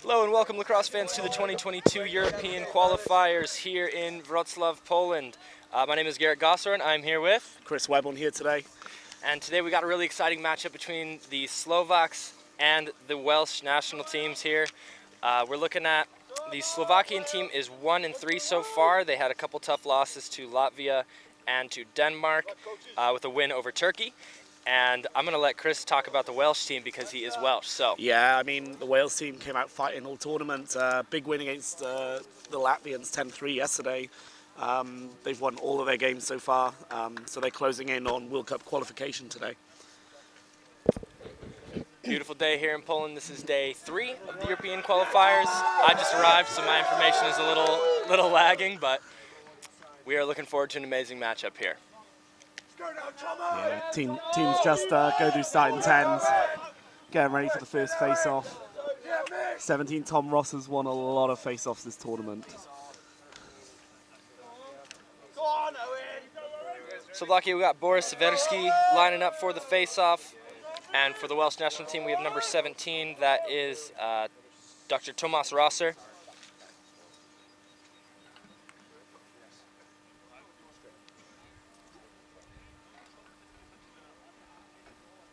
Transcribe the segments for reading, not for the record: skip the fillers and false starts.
Hello and welcome lacrosse fans to the 2022 European qualifiers here in Wrocław, Poland. My name is Garrett Gosser and I'm here with Chris Webborn here today. And today we got a really exciting matchup between the Slovaks and the Welsh national teams here. We're looking at the Slovakian team is 1-3 so far. They had a couple tough losses to Latvia and to Denmark with a win over Turkey. And I'm going to let Chris talk about the Welsh team because he is Welsh. So yeah, I mean, the Wales team came out fighting all tournament. Big win against the Latvians 10-3 yesterday. They've won all of their games so far, so they're closing in on World Cup qualification today. Beautiful day here in Poland. This is day 3 of the European qualifiers. I just arrived, so my information is a little lagging, but we are looking forward to an amazing matchup here. Yeah, teams just go through starting 10s, getting ready for the first face-off. 17 Tom Ross has won a lot of face-offs this tournament. Slovakia, we got Boris Seversky lining up for the face-off. And for the Welsh national team, we have number 17, that is Dr. Tomas Rosser.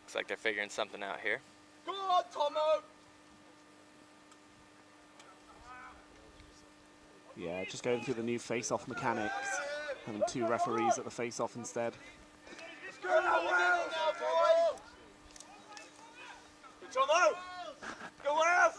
Looks like they're figuring something out here. Go on, Tomo! Yeah, just going through the new face-off mechanics, having 2 referees at the face-off instead. Go Tomo! Go Wales!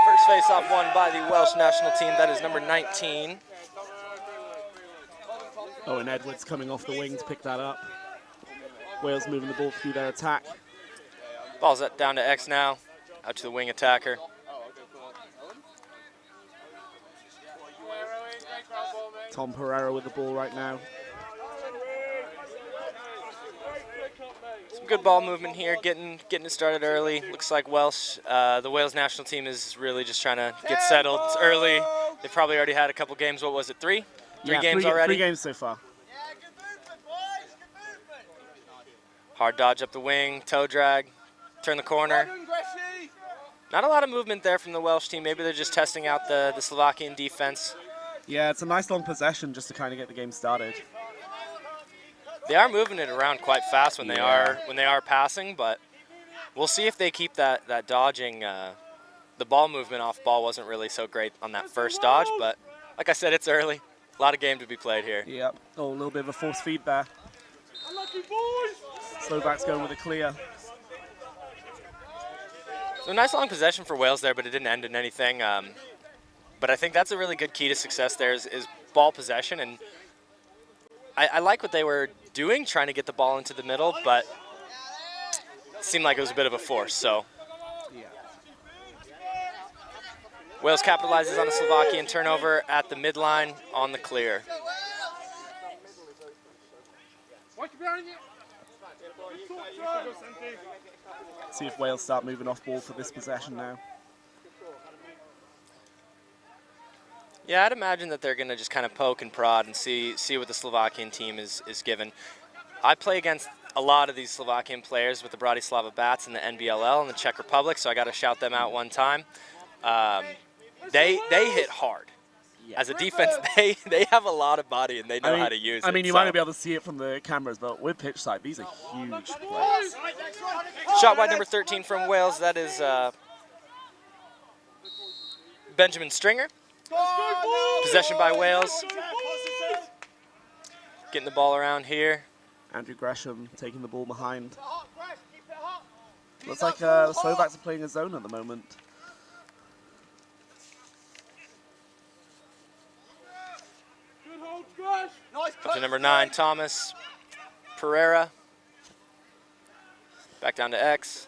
First face-off won by the Welsh national team. That is number 19. Owen Edwards coming off the wing to pick that up. Wales moving the ball through their attack. Ball's down to X now, out to the wing attacker. Tom Pereira with the ball right now. Some good ball movement here, getting it started early. Looks like the Wales national team is really just trying to get settled. It's early. They've probably already had a couple games. What was it, 3? Three games already? 3 games so far. Hard dodge up the wing, toe drag, turn the corner. Not a lot of movement there from the Welsh team. Maybe they're just testing out the Slovakian defense. Yeah, it's a nice long possession just to kind of get the game started. They are moving it around quite fast when they are passing, but we'll see if they keep that dodging. The ball movement off ball wasn't really so great on that first dodge, but like I said, it's early. A lot of game to be played here. Yep. Oh, a little bit of a force feed there. Slovaks going with a clear. So nice long possession for Wales there, but it didn't end in anything. But I think that's a really good key to success there is ball possession. And I like what they were doing, trying to get the ball into the middle, but it seemed like it was a bit of a force. So Yeah. Wales capitalizes on a Slovakian turnover at the midline on the clear. See if Wales start moving off ball for this possession now. Yeah, I'd imagine that they're going to just kind of poke and prod and see what the Slovakian team is given. I play against a lot of these Slovakian players with the Bratislava Bats in the NBLL in the Czech Republic, so I got to shout them out one time. They hit hard. Yeah. As a defense, they have a lot of body and they know how to use it. I mean, you might not be able to see it from the cameras, but with pitch side, these are huge players. Shot wide number 13 from Wales. That is Benjamin Stringer. Possession by Wales. Getting the ball around here. Andrew Gresham taking the ball behind. Looks like the Slovaks are playing a zone at the moment. Up to number 9, Thomas Pereira. Back down to X.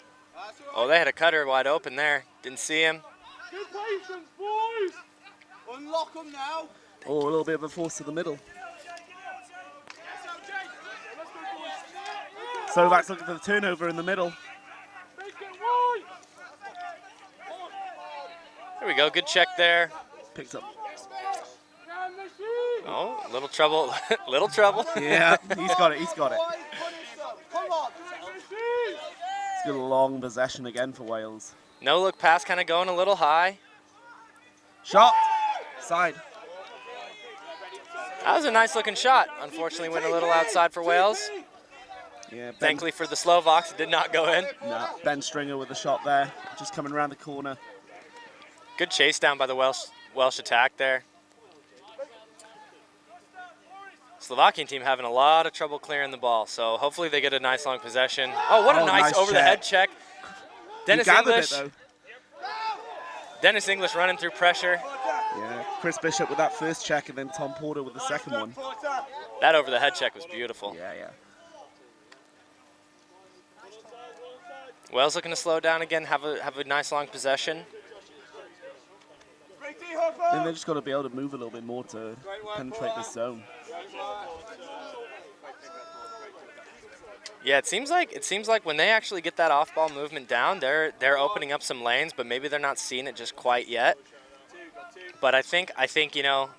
Oh, they had a cutter wide open there. Didn't see him. Good patience, boys. Unlock them now. Oh, a little bit of a force to the middle. Slovaks looking for the turnover in the middle. There we go. Good check there. Picked up. Oh, little trouble. Little trouble. Yeah, he's got it. He's got it. Come on. It's got a long possession again for Wales. No look pass, kind of going a little high. Shot. Side. That was a nice looking shot. Unfortunately, went a little outside for Wales. Yeah. Thankfully for the Slovaks, it did not go in. No, Ben Stringer with the shot there, just coming around the corner. Good chase down by the Welsh attack there. Slovakian team having a lot of trouble clearing the ball, so hopefully they get a nice long possession. Oh, what a nice over-the-head check. Dennis English. Dennis English running through pressure. Yeah, Chris Bishop with that first check, and then Tom Porter with the second one. That over-the-head check was beautiful. Yeah, yeah. Wales looking to slow down again, have a nice long possession. Then they've just got to be able to move a little bit more to penetrate this zone. Yeah, it seems like when they actually get that off-ball movement down, they're opening up some lanes, but maybe they're not seeing it just quite yet. But I think you know,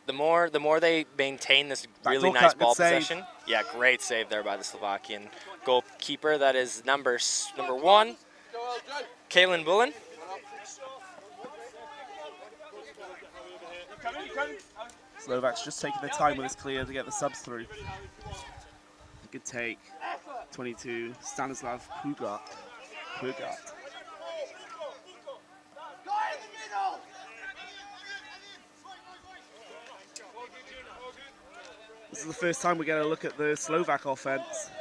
the more they maintain this really nice ball possession. Yeah, great save there by the Slovakian goalkeeper. That is number 1, Kalen Bullen. Slovaks just taking their time with this clear to get the subs through. Good take. 22, Stanislav Pugat. This is the first time we get a look at the Slovak offense.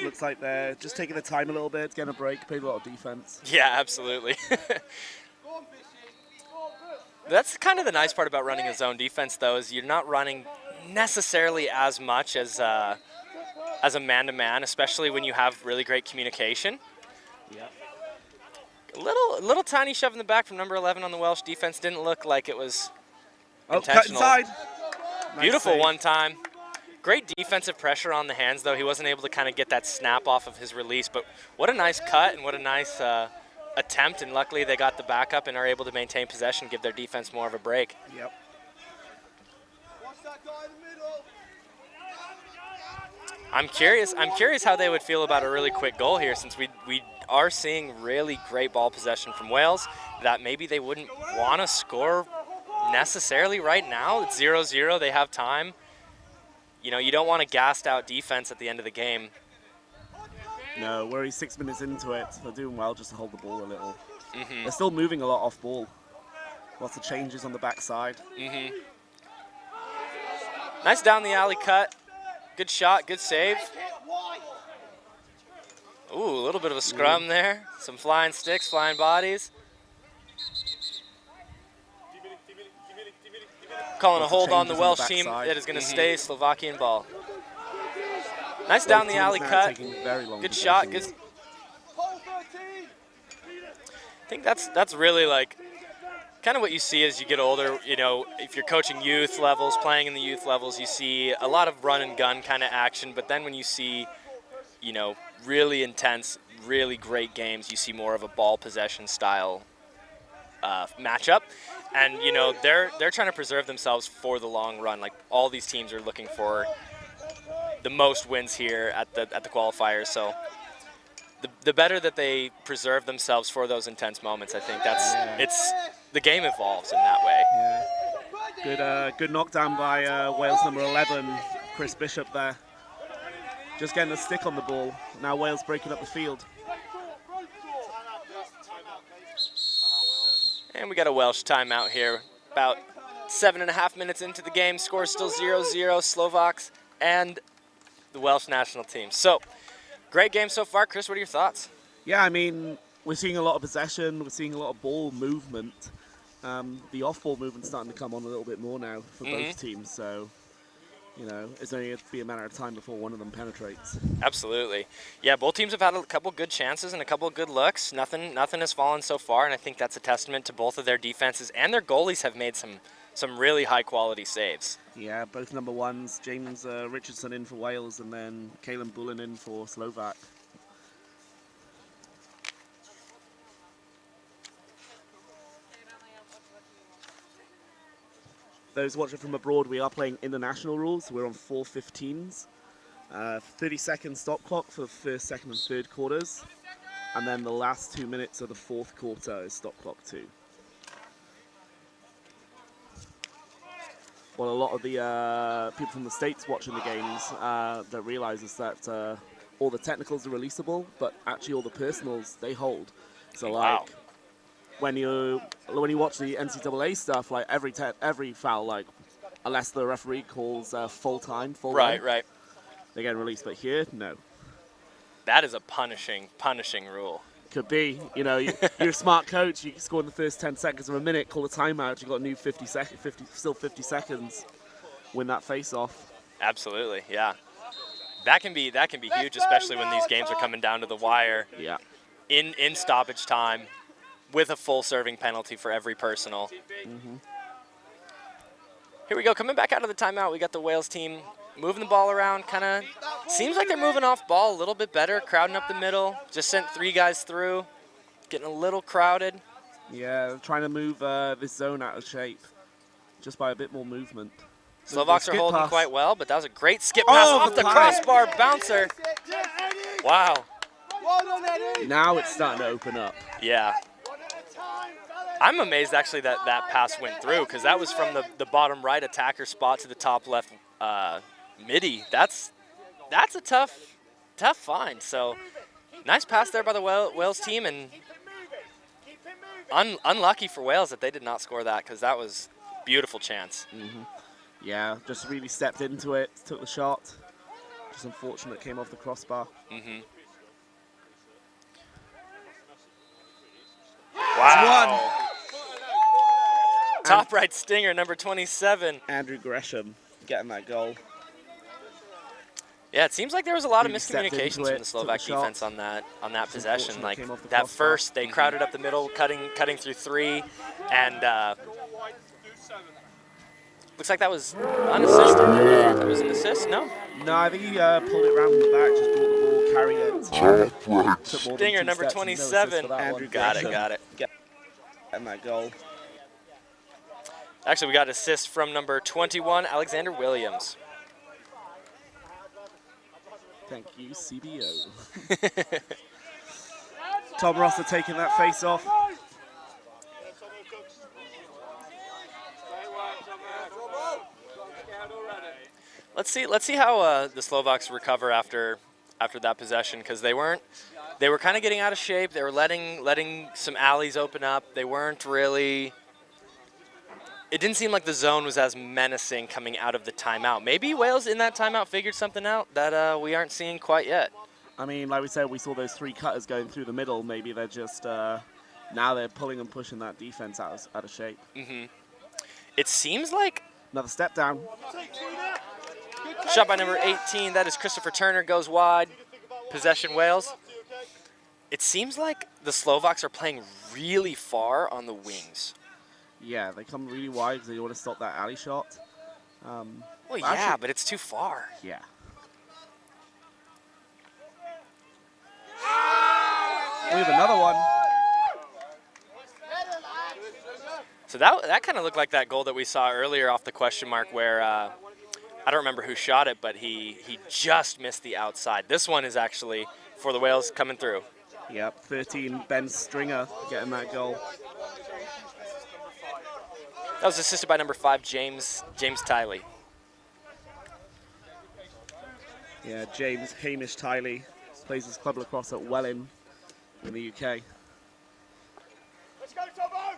Looks like they're just taking their time a little bit, getting a break, playing a lot of defense. Yeah, absolutely. That's kind of the nice part about running a zone defense, though, is you're not running necessarily as much as a man-to-man, especially when you have really great communication. Yep. A little tiny shove in the back from number 11 on the Welsh defense. Didn't look like it was Cut inside. Beautiful Nice one time. Great defensive pressure on the hands, though. He wasn't able to kind of get that snap off of his release, but what a nice cut and what a nice attempt, and luckily they got the backup and are able to maintain possession, give their defense more of a break. Yep. I'm curious how they would feel about a really quick goal here, since we are seeing really great ball possession from Wales, that maybe they wouldn't want to score necessarily right now. It's 0-0, they have time. You know, you don't want a gassed out defense at the end of the game. No, we're only 6 minutes into it. They're doing well just to hold the ball a little. They're still moving a lot off ball. Lots of changes on the backside. Nice down the alley cut. Good shot, good save. Ooh, a little bit of a scrum there. Some flying sticks, flying bodies. Calling a hold on the Welsh team that is going to stay Slovakian ball. Nice down the alley cut. Good shot. Good. I think that's really like kind of what you see as you get older. You know, if you're coaching youth levels, playing in the youth levels, you see a lot of run and gun kind of action. But then when you see, you know, really intense, really great games, you see more of a ball possession style matchup, and you know they're trying to preserve themselves for the long run. Like all these teams are looking for the most wins here at the qualifiers. So the better that they preserve themselves for those intense moments, I think it's the game evolves in that way. Yeah. Good knockdown by Wales number 11, Chris Bishop there. Just getting a stick on the ball. Now Wales breaking up the field. And we got a Welsh timeout here. About 7.5 minutes into the game. Score still 0-0, Slovaks and the Welsh national team. So, great game so far. Chris, what are your thoughts? Yeah, I mean, we're seeing a lot of possession. We're seeing a lot of ball movement. The off-ball movement's starting to come on a little bit more now for both teams. So, you know, it's only going to be a matter of time before one of them penetrates. Absolutely. Yeah, both teams have had a couple good chances and a couple good looks. Nothing has fallen so far, and I think that's a testament to both of their defenses, and their goalies have made some really high-quality saves. Yeah, both number ones. James Richardson in for Wales, and then Kalen Bullen in for Slovak. Those watching from abroad, we are playing international rules. We're on 4:15s. 30-second stop clock for the first, second, and third quarters. And then the last 2 minutes of the fourth quarter is stop clock too. What a lot of the people from the States watching the games don't realize is that all the technicals are releasable, but actually all the personals, they hold. So like, when you watch the NCAA stuff, like every foul, like unless the referee calls full time, Right. they get released. But here, no. That is a punishing rule. Could be, you know, you're a smart coach. You score in the first 10 seconds of a minute, call a timeout. You got a new 50 seconds. Win that face-off. Absolutely, yeah. That can be huge, especially when these games are coming down to the wire. Yeah. In stoppage time, with a full serving penalty for every personal. Here we go, coming back out of the timeout, we got the Wales team moving the ball around, kind of seems like they're moving off ball a little bit better, crowding up the middle, just sent 3 guys through, getting a little crowded. Yeah, trying to move this zone out of shape just by a bit more movement. Slovaks are holding quite well, but that was a great skip pass off the crossbar bouncer. Wow. Now it's starting to open up. Yeah. I'm amazed actually that pass went through, because that was from the bottom right attacker spot to the top left midi. That's a tough find. So nice pass there by the Wales team, and unlucky for Wales that they did not score that, because that was a beautiful chance. Yeah, just really stepped into it, took the shot. Just unfortunate it came off the crossbar. Wow. Top right stinger, number 27. Andrew Gresham getting that goal. Yeah, it seems like there was a lot of Really stepped miscommunications into from it, the Slovak took the shot. defense on that possession. unfortunate Like came off the that crossbar. first, they crowded up the middle, cutting through 3, and looks like that was unassisted. That was an assist, no? No, I think he pulled it round the back, just brought the ball, carried it. Took more than Stinger, 2 number steps, and no assist 27. for that Andrew, one. got Gresham it. getting that goal. Actually, we got assist from number 21, Alexander Williams. Thank you, CBO. Tom Rosser taking that face off. Let's see how the Slovaks recover after that possession, because they were kind of getting out of shape. They were letting some alleys open up. They weren't really. It didn't seem like the zone was as menacing coming out of the timeout. Maybe Wales in that timeout figured something out that we aren't seeing quite yet. I mean, like we said, we saw those 3 cutters going through the middle. Maybe they're just now they're pulling and pushing that defense out of shape. It seems like Another step down. shot by number 18. That is Christopher Turner, goes wide. Possession Wales. It seems like the Slovaks are playing really far on the wings. Yeah, they come really wide because they want to stop that alley shot. Well, Well, yeah, actually- but it's too far. Yeah. We have another one. So that kind of looked like that goal that we saw earlier off the question mark where I don't remember who shot it, but he just missed the outside. This one is actually for the Wales coming through. Yep, 13, Ben Stringer getting that goal. That was assisted by number 5, James Tiley. Yeah, James Hamish Tiley plays his club lacrosse at Welling in the UK. Let's go, Tobo!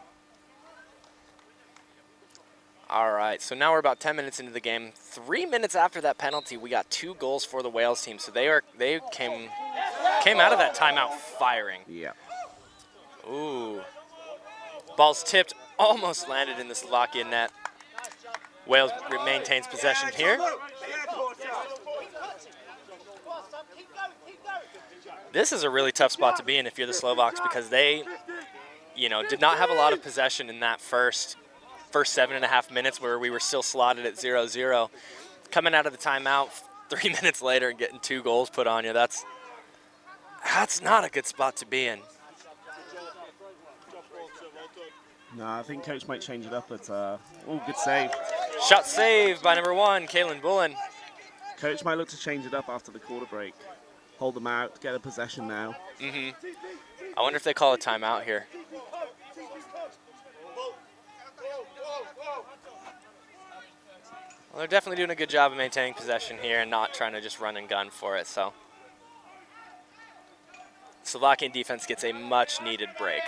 All right, so now we're about 10 minutes into the game. 3 minutes after that penalty, we got 2 goals for the Wales team. So they came out of that timeout firing. Yeah. Ooh. Ball's tipped, almost landed in the Slovakian net. Wales maintains possession here. This is a really tough spot to be in if you're the Slovaks because they, did not have a lot of possession in that first 7.5 minutes where we were still slotted at 0-0. Coming out of the timeout 3 minutes later and getting 2 goals put on you, that's not a good spot to be in. No, I think coach might change it up, but good save. Shot saved by number 1, Kalen Bullen. Coach might look to change it up after the quarter break. Hold them out, get a possession now. I wonder if they call a timeout here. Well, they're definitely doing a good job of maintaining possession here and not trying to just run and gun for it. So Slovakian defense gets a much needed break.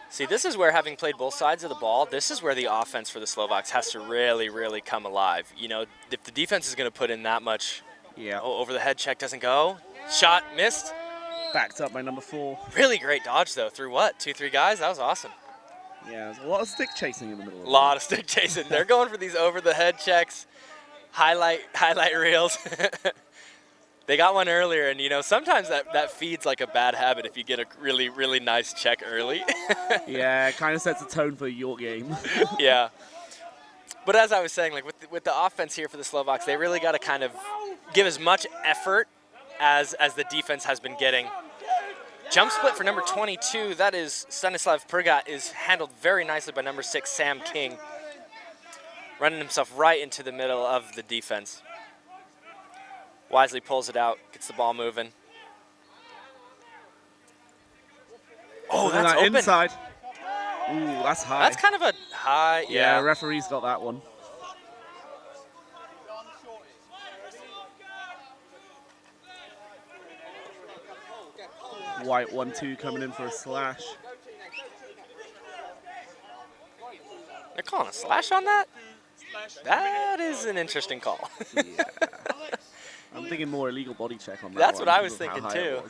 See, this is where, having played both sides of the ball, this is where the offense for the Slovaks has to really, really come alive. If the defense is going to put in that much, over the head check doesn't go. Shot missed. Backed up by number 4. Really great dodge, though. Through what? 2-3 guys? That was awesome. Yeah, there's a lot of stick chasing in the middle of it. A lot of stick chasing. They're going for these over-the-head checks, highlight reels. They got one earlier, and sometimes that feeds like a bad habit if you get a really, really nice check early. Yeah, it kind of sets a tone for your game. Yeah. But as I was saying, like with the offense here for the Slovaks, they really got to kind of give as much effort as the defense has been getting. Jump split for number 22, that is Stanislav Prgat, is handled very nicely by number 6, Sam King, running himself right into the middle of the defense. Wisely pulls it out, gets the ball moving. Oh, that's open. Inside. Ooh, that's high. That's kind of a high, yeah. Referee's got that one. White 1-2 coming in for a slash. They're calling a slash on that? That is an interesting call. Yeah. I'm thinking more illegal body check on that. That's what I was thinking too.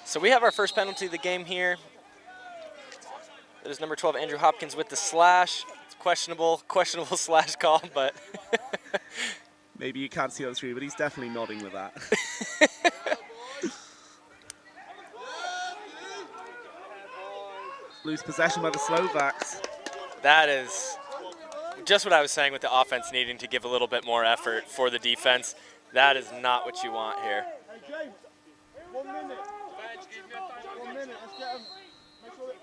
So we have our first penalty of the game here. That is number 12, Andrew Hopkins with the slash. It's questionable slash call, but maybe you can't see on the screen, but he's definitely nodding with that. Lose possession by the Slovaks. That is just what I was saying with the offense needing to give a little bit more effort for the defense. That is not what you want here. Hey, James, 1 minute. 1 minute, let's get him. Make sure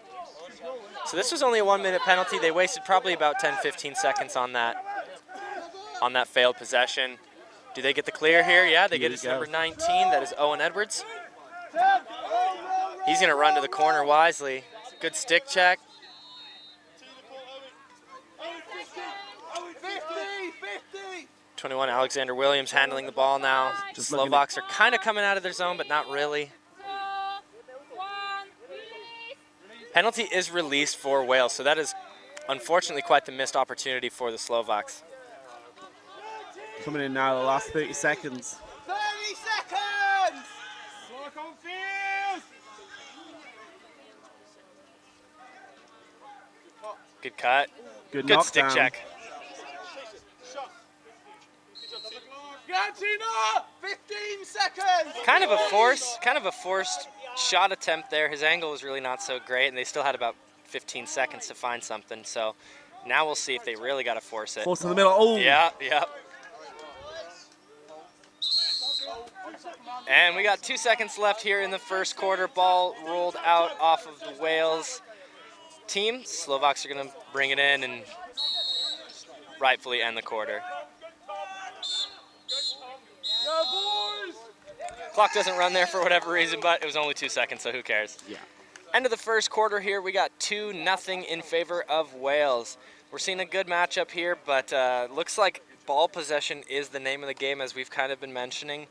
So this was only a 1-minute penalty. They wasted probably about 10-15 seconds on that failed possession. Do they get the clear here? Yeah, they get it to number 19. That is Owen Edwards. He's going to run to the corner wisely. Good stick check. 21, Alexander Williams handling the ball now. The Slovaks are kind of coming out of their zone, but not really. Penalty is released for Wales, so that is unfortunately quite the missed opportunity for the Slovaks. Coming in now, the last 30 seconds. 30 seconds! Work on field! Good cut. Good stick knockdown. check. Gantina! 15 seconds! Kind of a forced shot attempt there. His angle was really not so great, and they still had about 15 seconds to find something. So now we'll see if they really got to force it. Force in the middle. Oh! Yeah. And we got 2 seconds left here in the first quarter. Ball rolled out off of the Wales team. Slovaks are going to bring it in and rightfully end the quarter. Clock doesn't run there for whatever reason, but it was only 2 seconds, so who cares? Yeah. End of the first quarter here, we got 2-0 in favor of Wales. We're seeing a good matchup here, but looks like ball possession is the name of the game, as we've kind of been mentioning.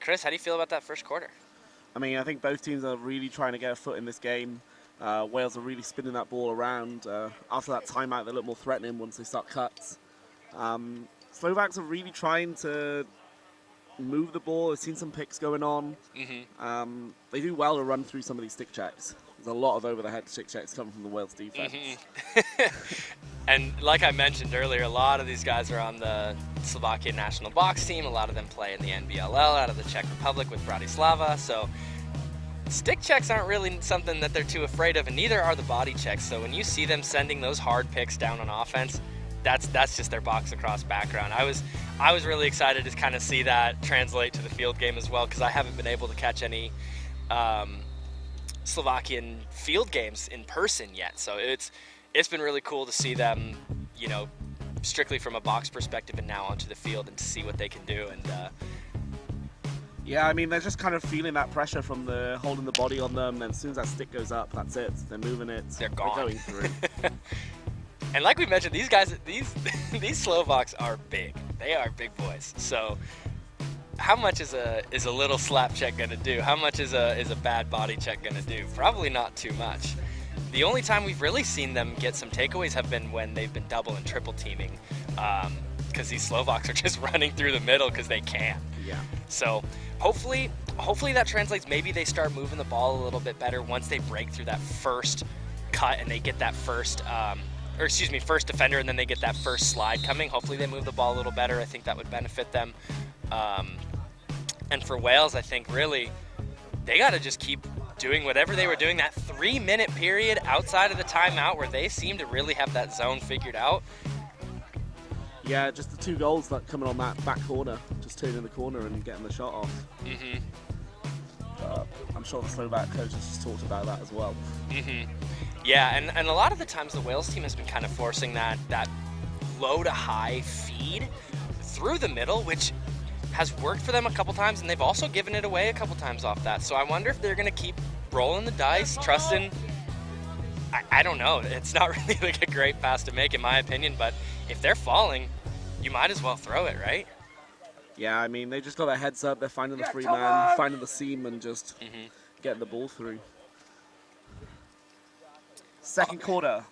Chris, how do you feel about that first quarter? I mean, I think both teams are really trying to get a foot in this game. Wales are really spinning that ball around. After that timeout, they look more threatening once they start cuts. Slovaks are really trying to move the ball. I've seen some picks going on. They do well to run through some of these stick checks. There's a lot of over-the-head stick checks coming from the Wales defense. And like I mentioned earlier, a lot of these guys are on the Slovakian national box team. A lot of them play in the NBLL out of the Czech Republic with Bratislava. So stick checks aren't really something that they're too afraid of, and neither are the body checks. So when you see them sending those hard picks down on offense, that's just their box across background. I was really excited to kind of see that translate to the field game as well, because I haven't been able to catch any Slovakian field games in person yet. So it's been really cool to see them, you know, strictly from a box perspective and now onto the field and to see what they can do. And yeah, I mean, they're just kind of feeling that pressure from the holding the body on them, and as soon as that stick goes up, that's it. They're moving it. They're gone. Going through. And like we mentioned, these guys, these Slovaks are big. They are big boys. So how much is a little slap check gonna do? How much is a bad body check gonna do? Probably not too much. The only time we've really seen them get some takeaways have been when they've been double and triple teaming, because these Slovaks are just running through the middle because they can. Yeah. So hopefully that translates. Maybe they start moving the ball a little bit better once they break through that first cut and they get that first defender, and then they get that first slide coming. Hopefully they move the ball a little better. I think that would benefit them. And for Wales, I think really they got to just keep doing whatever they were doing that 3-minute period outside of the timeout, where they seem to really have that zone figured out. Yeah, just the 2 goals that coming on that back corner, just turning the corner and getting the shot off. I'm sure the Slovak coach has just talked about that as well. Yeah, and a lot of the times the Wales team has been kind of forcing that low to high feed through the middle, which has worked for them a couple times, and they've also given it away a couple times off that. So I wonder if they're going to keep rolling the dice, trusting. I don't know. It's not really like a great pass to make, in my opinion, but if they're falling, you might as well throw it, right? Yeah, I mean, they just got their heads up. They're finding the free man, finding the seam, and just getting the ball through. Second quarter.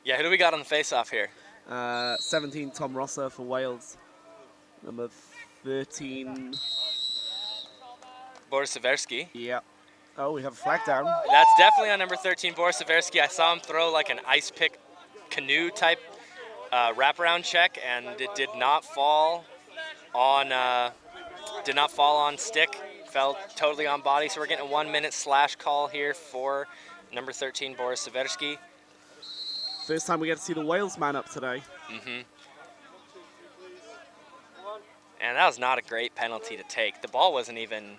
Yeah, who do we got on the face-off here? 17, Tom Rosser for Wales. Number 13. Boris Seversky. Yeah. Oh, we have a flag down. That's definitely on number 13, Boris Seversky. I saw him throw like an ice pick canoe type wraparound check, and it did not fall on stick. Fell totally on body. So we're getting a 1-minute slash call here for number 13, Boris Seversky. First time we get to see the Wales man up today. And that was not a great penalty to take. The ball wasn't even,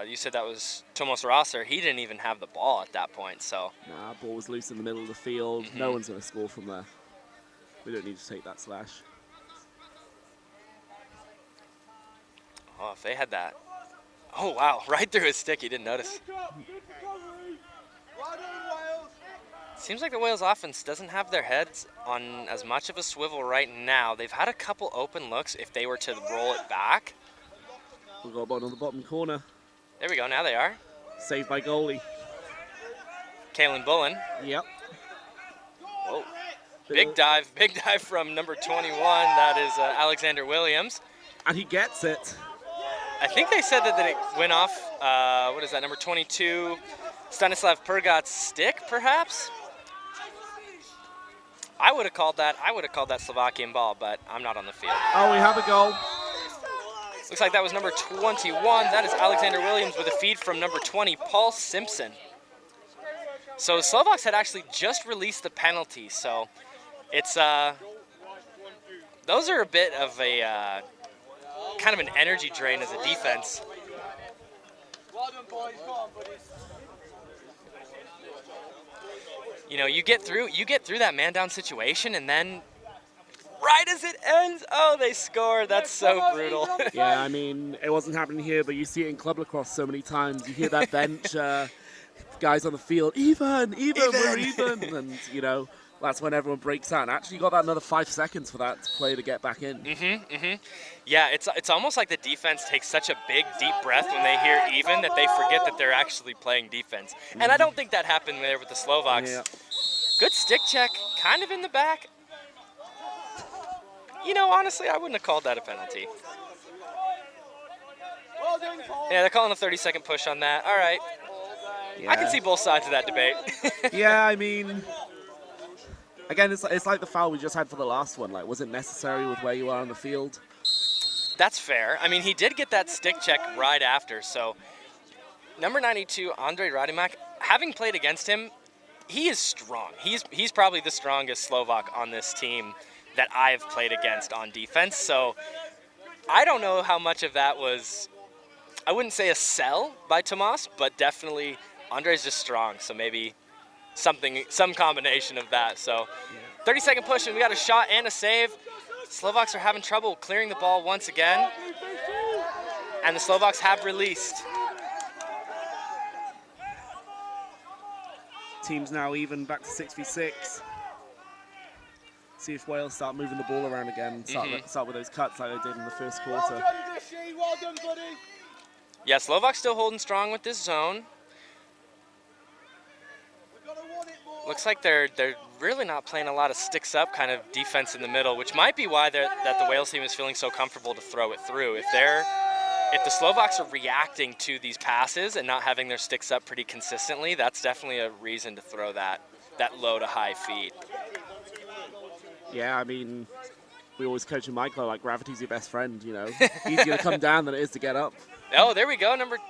you said that was Tomas Rosser. He didn't even have the ball at that point, so. Nah, ball was loose in the middle of the field. No one's going to score from there. We don't need to take that slash. Oh, if they had that. Oh, wow, right through his stick. He didn't notice. Seems like the Wales offense doesn't have their heads on as much of a swivel right now. They've had a couple open looks if they were to roll it back. We've got one on the bottom corner. There we go, now they are. Saved by goalie. Kalen Bullen. Yep. Whoa. Big dive from number 21. That is Alexander Williams. And he gets it. I think they said that it went off, what is that, number 22, Stanislav Pergat's stick, perhaps? I would have called that Slovakian ball, but I'm not on the field. Oh, we have a goal. Looks like that was number 21. That is Alexander Williams with a feed from number 20, Paul Simpson. So Slovaks had actually just released the penalty, so it's those are a bit of a kind of an energy drain as a defense. Well done, boys. Go on, buddies. You know, you get through that man down situation, and then right as it ends, oh, they score. That's so brutal. Yeah, I mean, it wasn't happening here, but you see it in club lacrosse so many times. You hear that bench, guys on the field, even, we're even. And, you know, that's when everyone breaks out. And actually got that another 5 seconds for that play to get back in. Yeah, it's almost like the defense takes such a big, deep breath when they hear even that they forget that they're actually playing defense. And I don't think that happened there with the Slovaks. Yeah. Good stick check, kind of in the back. You know, honestly, I wouldn't have called that a penalty. Well done, Paul. Yeah, they're calling a 30-second push on that. All right. Yeah. I can see both sides of that debate. Yeah, I mean, again, it's like the foul we just had for the last one. Like, was it necessary with where you are on the field? That's fair. I mean, he did get that stick check right after. So, number 92, Andrej Radimak, having played against him, he is strong. He's probably the strongest Slovak on this team that I've played against on defense. So, I don't know how much of that was, I wouldn't say a sell by Tomas, but definitely Andrej's just strong. So maybe some combination of that. So 30-second push, and we got a shot and a save. Slovaks are having trouble clearing the ball once again. And the Slovaks have released. Team's now even, back to 6v6. See if Wales start moving the ball around again. Start with those cuts like they did in the first Well quarter. done, Dishy. Well done, buddy. Yeah, Slovaks still holding strong with this zone. We're gonna want it more. Looks like they're really not playing a lot of sticks up kind of defense in the middle, which might be why that the Wales team is feeling so comfortable to throw it through. If the Slovaks are reacting to these passes and not having their sticks up pretty consistently, that's definitely a reason to throw that low to high feed. Yeah, I mean, we always coach in Michael, like, gravity's your best friend, you know. Easier to come down than it is to get up. Oh, there we go. What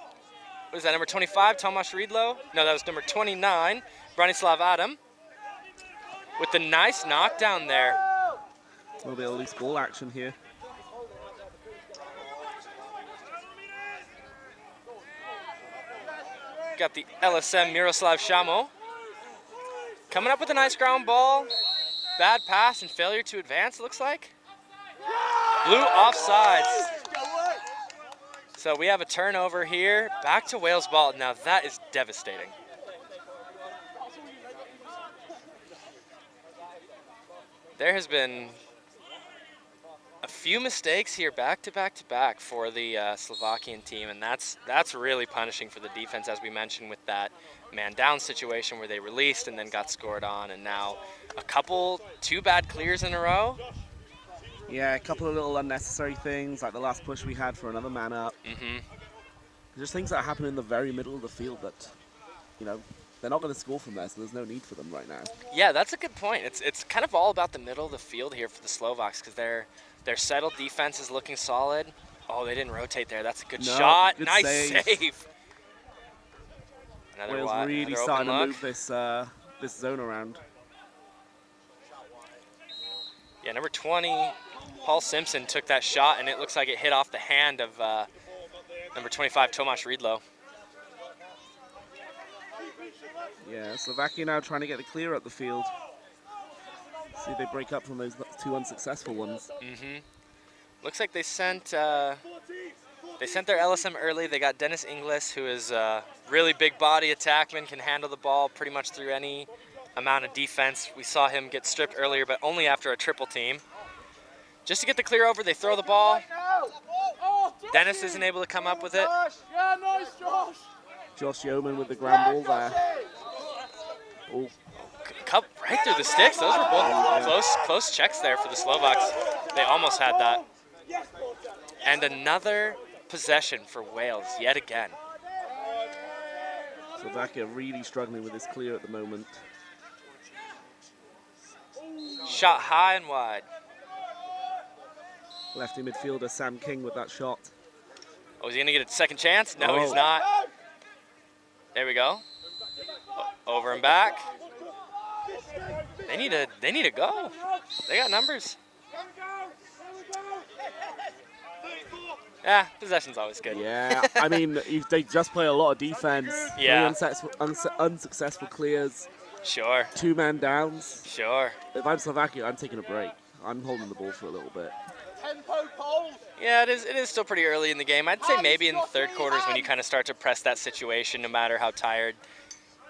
is that, number 25, Tomas Riedlo? No, that was number 29, Branislav Adam. With the nice knockdown there. A little bit of loose ball action here. Got the LSM Miroslav Shamo. Coming up with a nice ground ball. Bad pass and failure to advance, looks like. Blue offsides. So we have a turnover here. Back to Wales ball. Now that is devastating. There has been a few mistakes here back to back for the Slovakian team, and that's really punishing for the defense, as we mentioned, with that man down situation where they released and then got scored on, and now two bad clears in a row. Yeah, a couple of little unnecessary things, like the last push we had for another man up. Just things that happen in the very middle of the field that, you know, they're not going to score from there, so there's no need for them right now. Yeah, that's a good point. It's kind of all about the middle of the field here for the Slovaks, because their settled defense is looking solid. Oh, they didn't rotate there. That's a good shot. Good nice save. Another Wales really starting to look. move this zone around. Yeah, number 20, Paul Simpson took that shot, and it looks like it hit off the hand of number 25, Tomas Riedlo. Yeah, Slovakia now trying to get the clear up the field. See if they break up from those two unsuccessful ones. Looks like they sent their LSM early. They got Dennis Inglis, who is a really big body attackman, can handle the ball pretty much through any amount of defense. We saw him get stripped earlier, but only after a triple team. Just to get the clear over, they throw the ball. Dennis isn't able to come up with it. Yeah, nice, Josh. Josh Yeoman with the ground ball there. Oh, Cup right through the sticks. Those were both close checks there for the Slovaks. They almost had that. And another possession for Wales yet again. Slovakia really struggling with this clear at the moment. Shot high and wide. Lefty midfielder Sam King with that shot. Oh, is he gonna get a second chance? No, he's not. There we go. Over and back. They need to go. They got numbers. Yeah, possession's always good. Yeah, I mean, they just play a lot of defense. Yeah. Unsuccessful clears. Sure. 2-man downs. Sure. If I'm Slovakia, I'm taking a break. I'm holding the ball for a little bit. Yeah, it is still pretty early in the game. I'd say maybe in the third quarter is when you kind of start to press that situation, no matter how tired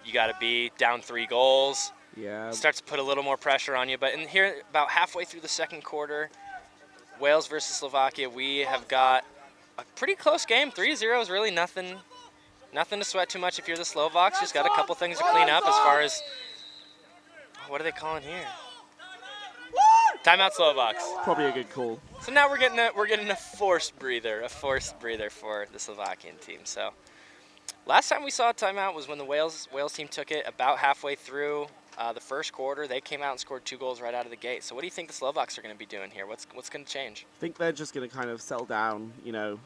you got to be. Down 3 goals. Yeah. Starts to put a little more pressure on you. But in here, about halfway through the second quarter, Wales versus Slovakia, we have got a pretty close game. 3-0 is really nothing to sweat too much if you're the Slovaks. Just got a couple things to clean up as far as, what are they calling here? Timeout Slovaks. Probably a good call. So now we're getting a forced breather for the Slovakian team. So last time we saw a timeout was when the Wales team took it about halfway through the first quarter. They came out and scored 2 goals right out of the gate. So what do you think the Slovaks are going to be doing here? What's going to change? I think they're just going to kind of settle down, you know.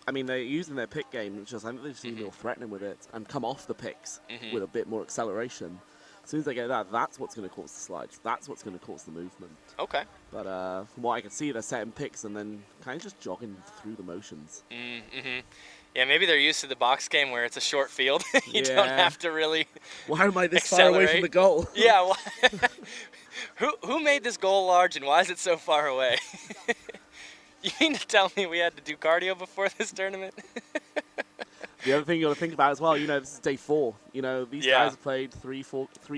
I mean, they're using their pick game, which is, I think they've seen more threatening with it, and come off the picks with a bit more acceleration. As soon as they get that, that's what's going to cause the slides. That's what's going to cause the movement. Okay. But from what I can see, they're setting picks and then kind of just jogging through the motions. Yeah, maybe they're used to the box game where it's a short field. You don't have to really Why am I this accelerate. far away from the goal? Yeah. Who made this goal large and why is it so far away? You mean to tell me we had to do cardio before this tournament? The other thing you got to think about as well, you know, this is day 4. You know, these guys have played 3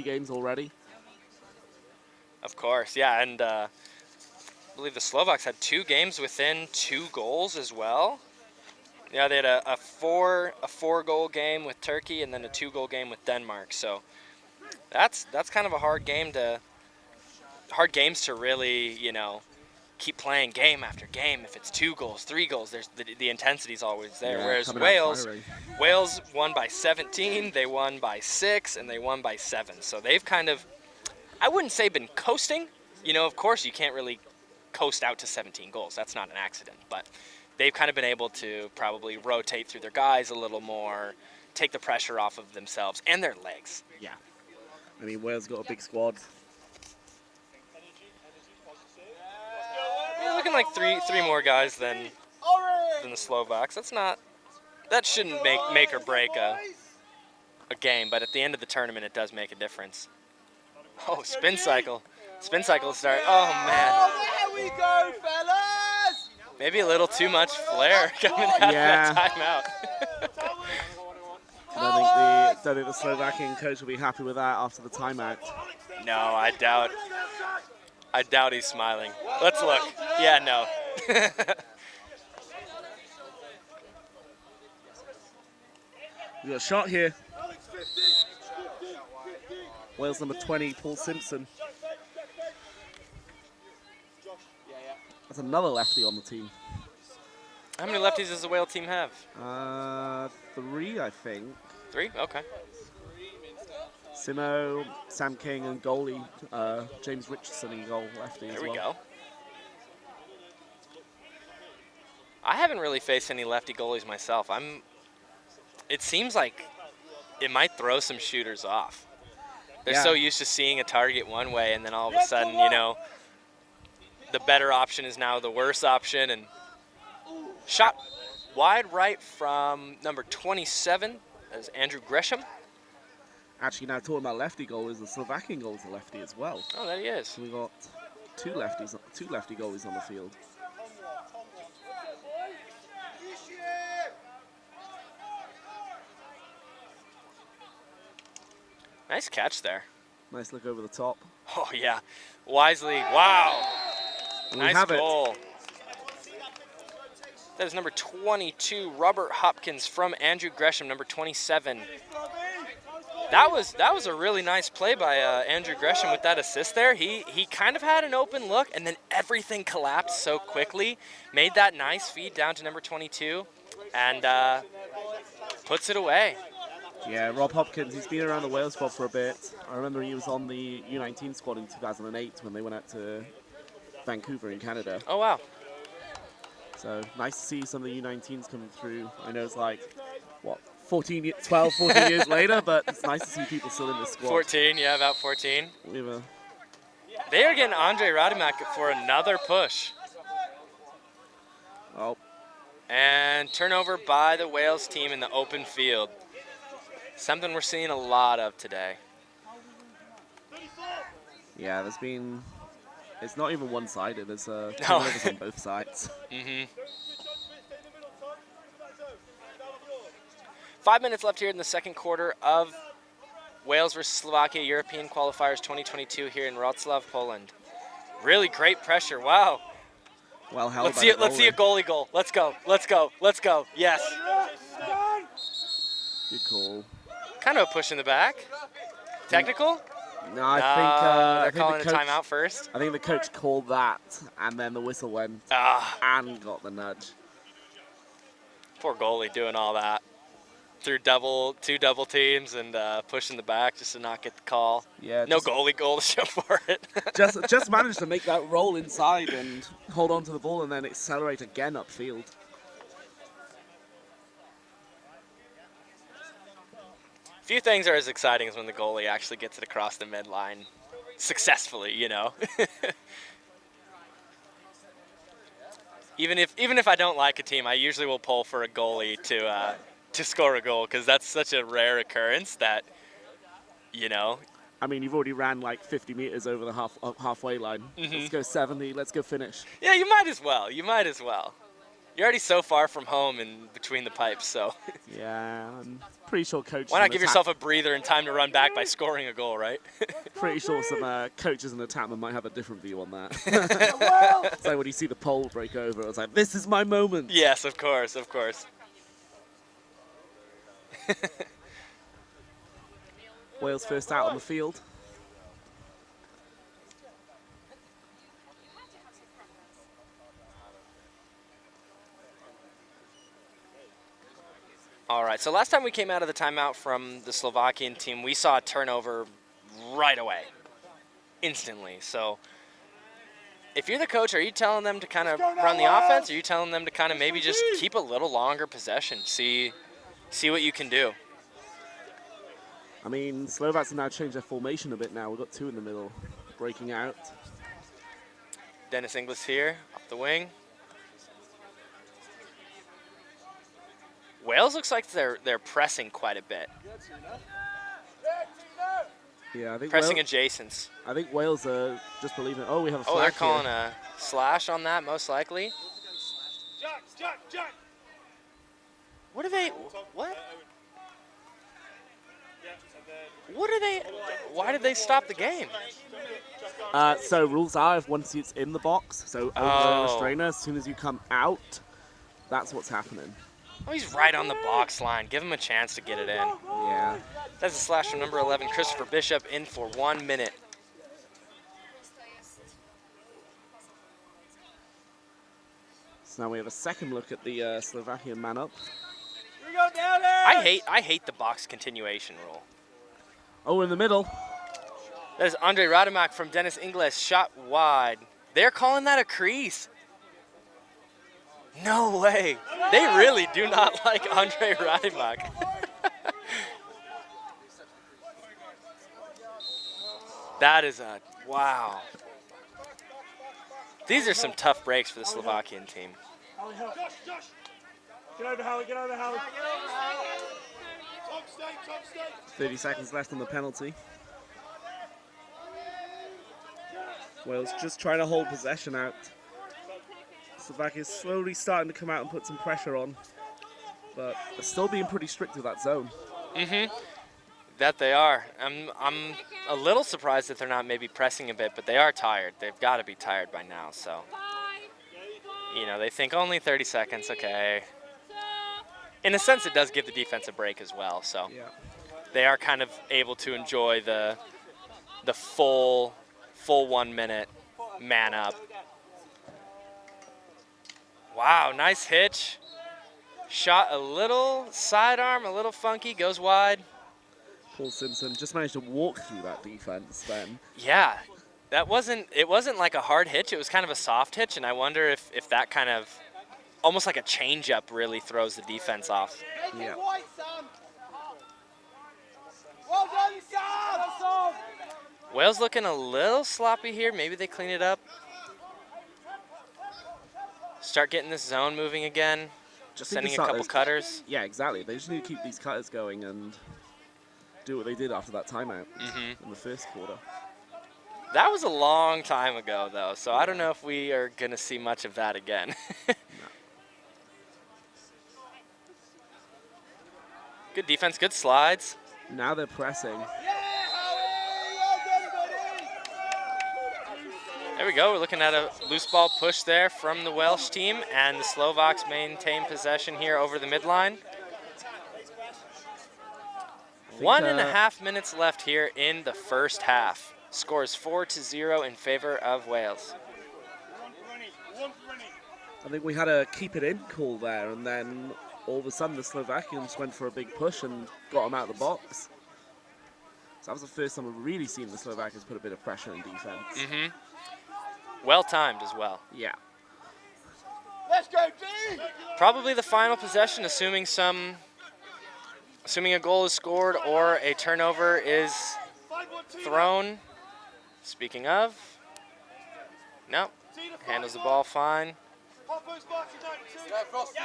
games already. Of course, yeah, and I believe the Slovaks had 2 games within 2 goals as well. Yeah, they had a 4-goal game with Turkey and then a 2-goal game with Denmark. So that's kind of a hard games to really, you know, keep playing game after game. If it's 2 goals, 3 goals, there's the intensity's always there. Yeah, whereas Wales won by 17, they won by 6, and they won by 7. So they've kind of, I wouldn't say been coasting. You know, of course you can't really coast out to 17 goals. That's not an accident. But they've kind of been able to probably rotate through their guys a little more, take the pressure off of themselves and their legs. Yeah. I mean, Wales got a big squad. Yeah, looking like three more guys than the Slovaks. That shouldn't make or break a game, but at the end of the tournament, it does make a difference. Oh, spin cycle start. Oh man. There we go, fellas. Maybe a little too much flair coming out of that timeout. I don't think the Slovakian coach will be happy with that after the timeout. No, I doubt he's smiling. Let's look. Yeah, no. We got a shot here. Wales number 20, Paul Simpson. That's another lefty on the team. How many lefties does the Wales team have? 3, I think. 3? Okay. Simo, Sam King, and goalie James Richardson in goal, lefty as well. There we go. I haven't really faced any lefty goalies myself. It seems like it might throw some shooters off. They're so used to seeing a target one way, and then all of a sudden, you know, the better option is now the worse option. And shot wide right from number 27 as Andrew Gresham. Actually, now talking about lefty goalies, the Slovakian goal is a lefty as well. Oh, there he is. So we got two lefty goalies on the field. Nice catch there. Nice look over the top. Oh, yeah. Wisely. Wow. Nice goal. That is number 22, Robert Hopkins from Andrew Gresham, number 27. That was a really nice play by Andrew Gresham with that assist there. He kind of had an open look, and then everything collapsed so quickly. Made that nice feed down to number 22, and puts it away. Yeah, Rob Hopkins, he's been around the Wales squad for a bit. I remember he was on the U19 squad in 2008 when they went out to Vancouver in Canada. Oh, wow. So nice to see some of the U19s coming through. I know it's like, what, 12, 14 years later, but it's nice to see people still in the squad. 14, yeah, about 14. They are getting Andre Radimak for another push. Oh, And turnover by the Wales team in the open field. Something we're seeing a lot of today. Yeah, it's not even one-sided. There's No. turnovers on both sides. 5 minutes left here in the second quarter of Wales versus Slovakia European Qualifiers 2022 here in Wrocław, Poland. Really great pressure. Wow. Well held. Let's see it. Let's see a goalie goal. Let's go. Let's go. Let's go. Yes. Good call. Kind of a push in the back. Technical? No, I They're think calling the a coach, timeout first. I think the coach called that, and then the whistle went and got the nudge. Poor goalie doing all that through two double teams and pushing the back just to not get the call. Yeah. No goalie goal to show for it. just managed to make that roll inside and hold on to the ball and then accelerate again upfield. Few things are as exciting as when the goalie actually gets it across the midline successfully, you know. Even if I don't like a team, I usually will pull for a goalie to score a goal because that's such a rare occurrence that, you know. I mean, you've already ran like 50 meters over the halfway line. Let's go 70. Let's go finish. Yeah, you might as well. You might as well. You're already so far from home and between the pipes, so. Yeah, I'm pretty sure coaches. Why not give yourself a breather and time to run back by scoring a goal, right? Pretty sure some coaches and attackmen might have a different view on that. It's like when you see the pole break over, I was like, this is my moment. Yes, of course, of course. Wales first out on the field. All right, so last time we came out of the timeout from the Slovakian team, we saw a turnover right away, instantly. So if you're the coach, are you telling them to kind of run the offense, or are you telling them to kind of maybe just keep a little longer possession, see what you can do? I mean, Slovaks have now changed their formation a bit now. We've got two in the middle, breaking out. Dennis Inglis here, off the wing. Wales looks like they're pressing quite a bit. Yeah, I think pressing adjacents. I think Wales are just believing. Oh, we have a flag. Oh, they're calling here. a slash on that, most likely. Jack. What are they? What? What are they? Why did they stop the game? So rules are if once it's in the box, so over the restrainer, as soon as you come out, that's what's happening. Oh, he's right on the box line. Give him a chance to get it in. Yeah. That's a slash from number 11, Christopher Bishop, in for 1 minute. So now we have a second look at the Slovakian man up. I hate the box continuation rule. Oh, in the middle. That is Andre Radamak from Dennis Inglis, shot wide. They're calling that a crease. No way. They really do not like Andre Radamak. That is a, wow. These are some tough breaks for the Slovakian team. Josh. Get over, Howie. 30 seconds left on the penalty. Wales just trying to hold possession out. Slovakia is slowly starting to come out and put some pressure on, but they're still being pretty strict with that zone. That they are. I'm a little surprised that they're not maybe pressing a bit, but they are tired. They've got to be tired by now, so. You know, they think only 30 seconds, okay. In a sense, it does give the defense a break as well, so. Yeah. They are kind of able to enjoy the full 1 minute man up. Wow, nice hitch. Shot a little sidearm, a little funky, goes wide. Paul Simpson just managed to walk through that defense then. Yeah, it wasn't like a hard hitch, it was kind of a soft hitch, and I wonder if that kind of, almost like a changeup really throws the defense off. Yeah. Well done, Sam! Wales looking a little sloppy here, maybe they clean it up. Start getting this zone moving again. Just sending a start couple those- cutters. Yeah, exactly. They just need to keep these cutters going and do what they did after that timeout in the first quarter. That was a long time ago, though, so I don't know if we are going to see much of that again. Good defense, good slides. Now they're pressing. There we go. We're looking at a loose ball push there from the Welsh team, and the Slovaks maintain possession here over the midline. 1.5 minutes left here in the first half. Scores 4-0 in favor of Wales. I think we had a keep it in call there, and then all of a sudden the Slovakians went for a big push and got them out of the box. So that was the first time we've really seen the Slovakians put a bit of pressure on defense. Well timed as well. Yeah. Let's go, D! Probably the final possession, assuming a goal is scored or a turnover is thrown. Speaking of, no, handles the ball fine.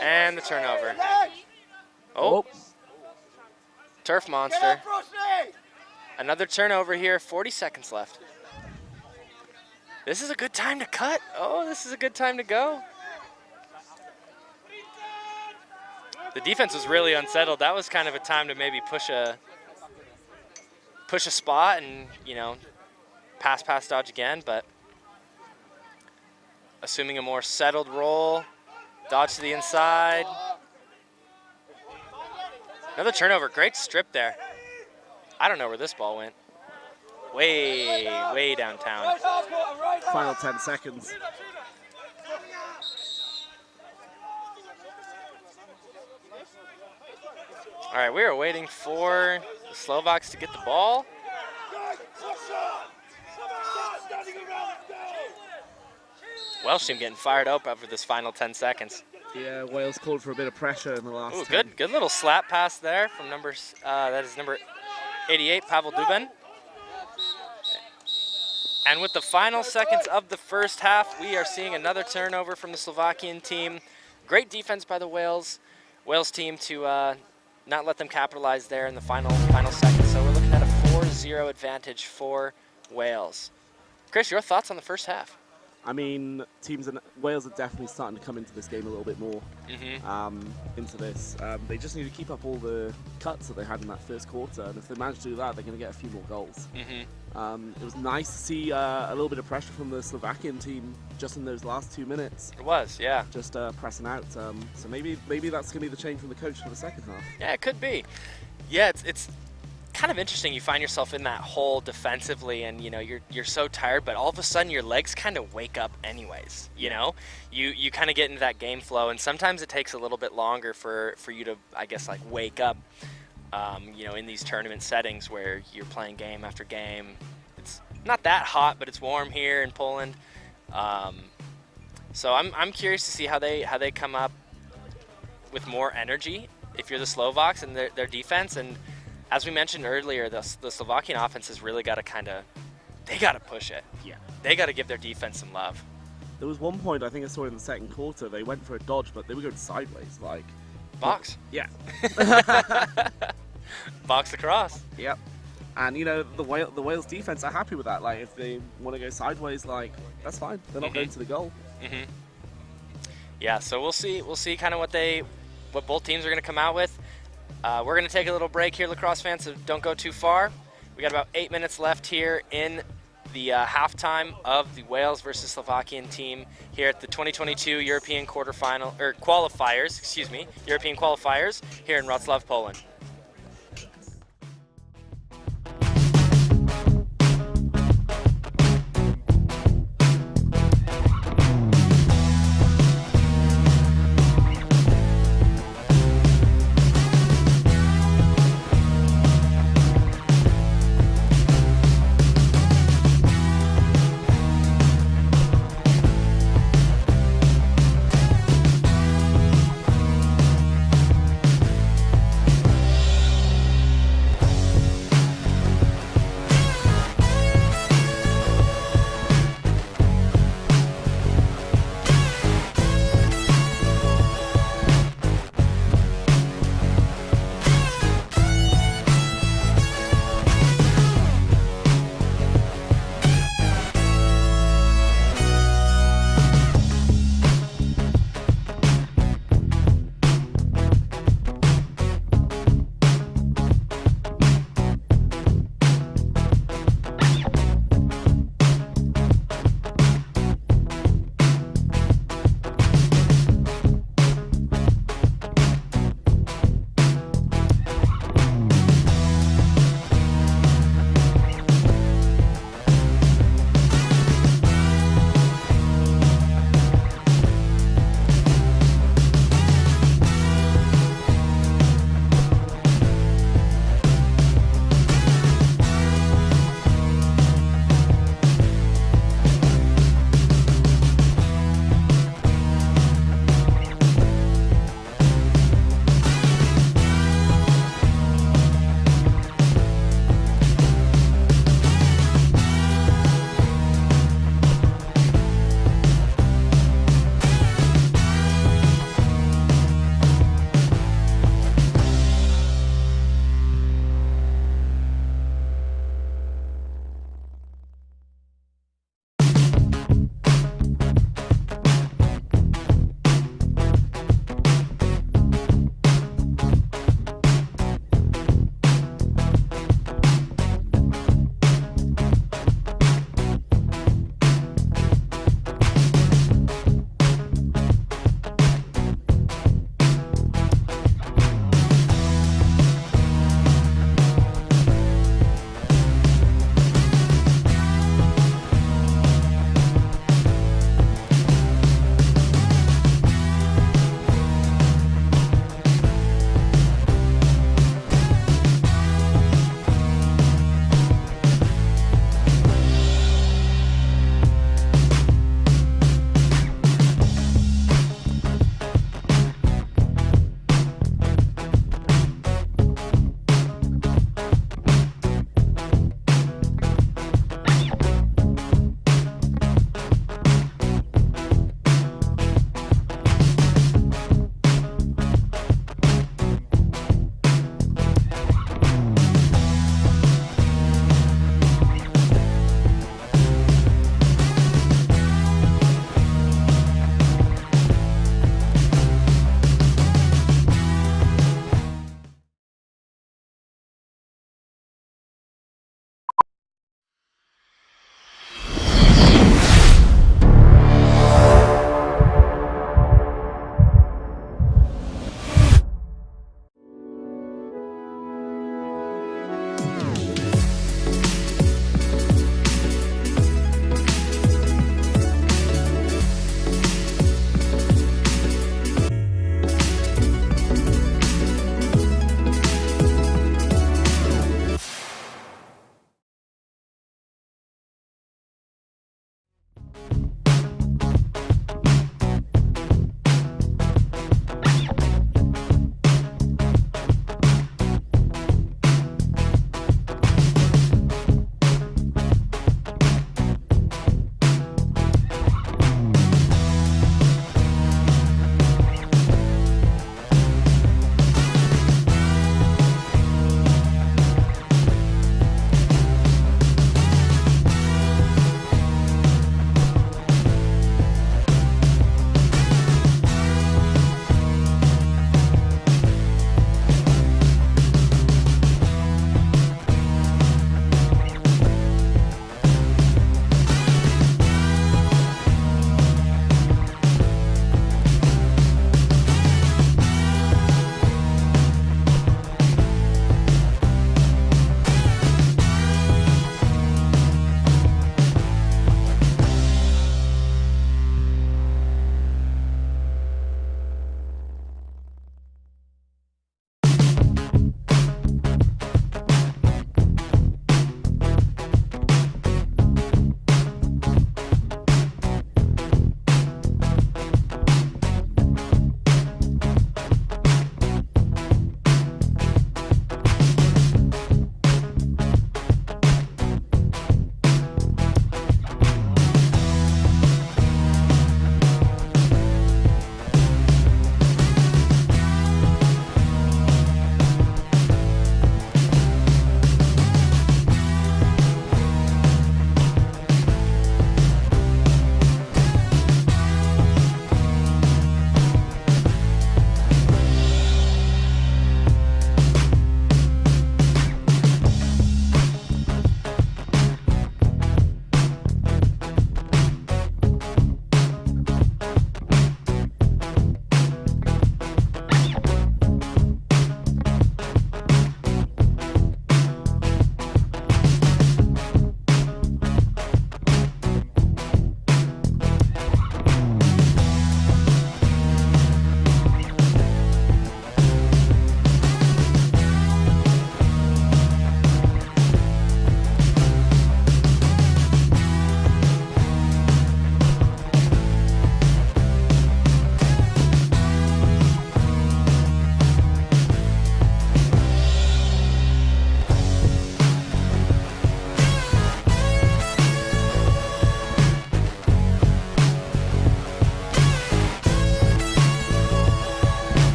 And the turnover. Oh, Turf Monster. Another turnover here, 40 seconds left. This is a good time to cut. Oh, this is a good time to go. The defense was really unsettled. That was kind of a time to maybe push a spot and, you know, pass, dodge again, but assuming a more settled roll, dodge to the inside. Another turnover, great strip there. I don't know where this ball went. Way downtown. Final 10 seconds. All right, we are waiting for the Slovaks to get the ball. Welsh team getting fired up over this final 10 seconds. Yeah, Wales called for a bit of pressure in the last. Ooh, 10. good little slap pass there from that is number 88, Pavel Dubin. And with the final seconds of the first half, we are seeing another turnover from the Slovakian team. Great defense by the Wales team to not let them capitalize there in the final seconds. So we're looking at a 4-0 advantage for Wales. Chris, your thoughts on the first half? I mean, Wales are definitely starting to come into this game a little bit more. Into this. They just need to keep up all the cuts that they had in that first quarter, and if they manage to do that, they're going to get a few more goals. It was nice to see a little bit of pressure from the Slovakian team just in those last 2 minutes. It was, yeah. Just pressing out. So maybe that's going to be the change from the coach for the second half. Yeah, it could be. Yeah, it's kind of interesting. You find yourself in that hole defensively, and you know you're so tired, but all of a sudden your legs kind of wake up anyways. You know, you kind of get into that game flow, and sometimes it takes a little bit longer for you to, I guess, like wake up. You know, in these tournament settings where you're playing game after game. It's not that hot, but it's warm here in Poland. So I'm curious to see how they come up with more energy if you're the Slovaks and their defense. And as we mentioned earlier, the Slovakian offense has really got to they got to push it. Yeah. They got to give their defense some love. There was one point, I think I saw in the second quarter, they went for a dodge, but they were going sideways, like... Box. Yeah. Box across. Yep. And, you know, the Wales defense are happy with that. Like, if they want to go sideways, like, that's fine. They're not going to the goal. Yeah, so we'll see kind of what both teams are going to come out with. We're going to take a little break here, lacrosse fans, so don't go too far. We got about 8 minutes left here in the halftime of the Wales versus Slovakian team here at the 2022 European European qualifiers here in Wrocław, Poland.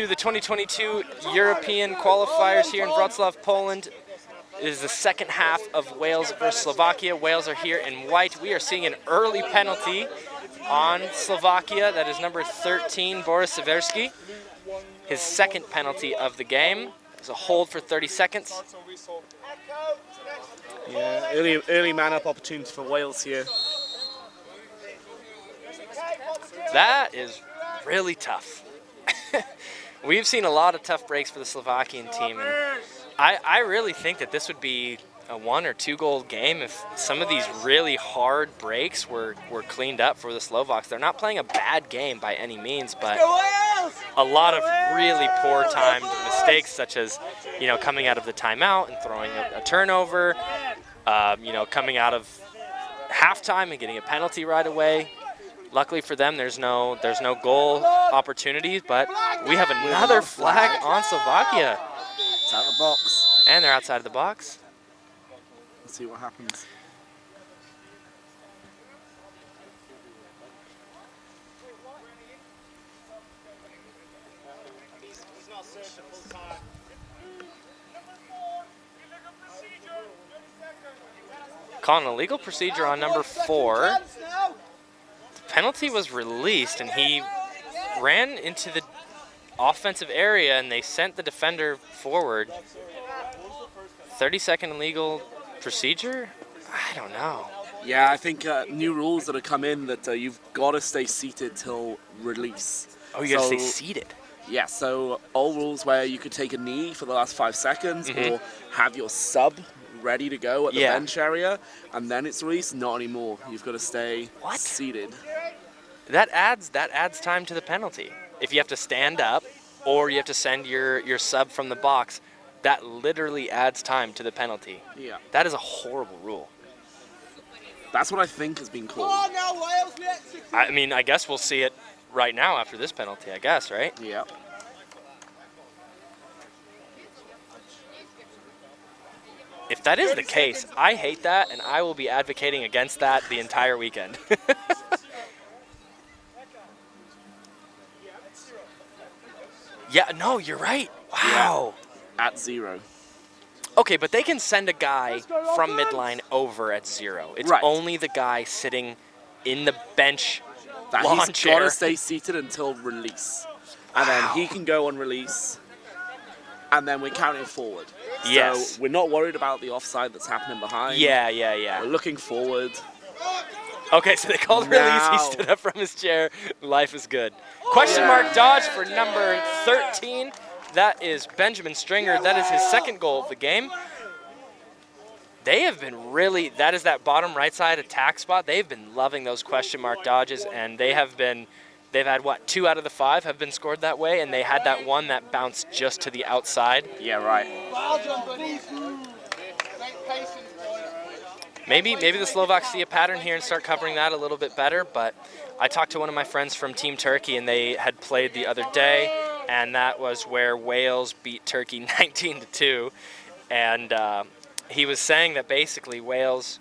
to the 2022 European qualifiers here in Wrocław, Poland. It is the second half of Wales versus Slovakia. Wales are here in white. We are seeing an early penalty on Slovakia. That is number 13, Boris Seversky. His second penalty of the game. It was a hold for 30 seconds. Yeah, early man-up opportunity for Wales here. That is really tough. We've seen a lot of tough breaks for the Slovakian team, and I really think that this would be a 1 or 2 goal game if some of these really hard breaks were cleaned up for the Slovaks. They're not playing a bad game by any means, but a lot of really poor timed mistakes, such as, you know, coming out of the timeout and throwing a turnover, you know, coming out of halftime and getting a penalty right away. Luckily for them, there's no goal opportunities, but we have another flag on Slovakia. It's out of the box. And they're outside of the box. Let's see what happens. Calling an illegal procedure on number 4. The penalty was released, and he ran into the offensive area, and they sent the defender forward. 30-second illegal procedure? I don't know. Yeah, I think new rules that have come in that you've got to stay seated till release. Oh, you got to stay seated. Yeah, so all rules where you could take a knee for the last 5 seconds or have your sub ready to go at the bench area, and then it's released. Not anymore. You've got to stay seated. That adds time to the penalty. If you have to stand up or you have to send your sub from the box, that literally adds time to the penalty. Yeah. That is a horrible rule. That's what I think has been called. I mean, I guess we'll see it right now after this penalty, I guess, right? Yeah. If that is the case, I hate that, and I will be advocating against that the entire weekend. Yeah, no, you're right. Wow. Yeah. At 0. Okay, but they can send a guy from midline over at 0. It's only the guy sitting in the bench lawn He's chair. got to stay seated until release. And then he can go on release, and then we're counting forward. Yes. So we're not worried about the offside that's happening behind. Yeah. We're looking forward. Okay, so they called release. He stood up from his chair. Life is good. Question mark dodge for number 13. That is Benjamin Stringer. That is his second goal of the game. They have been really, that is that bottom right side attack spot. They've been loving those question mark dodges, and they've had, what, 2 out of the 5 have been scored that way, and they had that one that bounced just to the outside. Yeah, right. Maybe the Slovaks see a pattern here and start covering that a little bit better, but I talked to one of my friends from Team Turkey, and they had played the other day, and that was where Wales beat Turkey 19-2, and he was saying that basically Wales,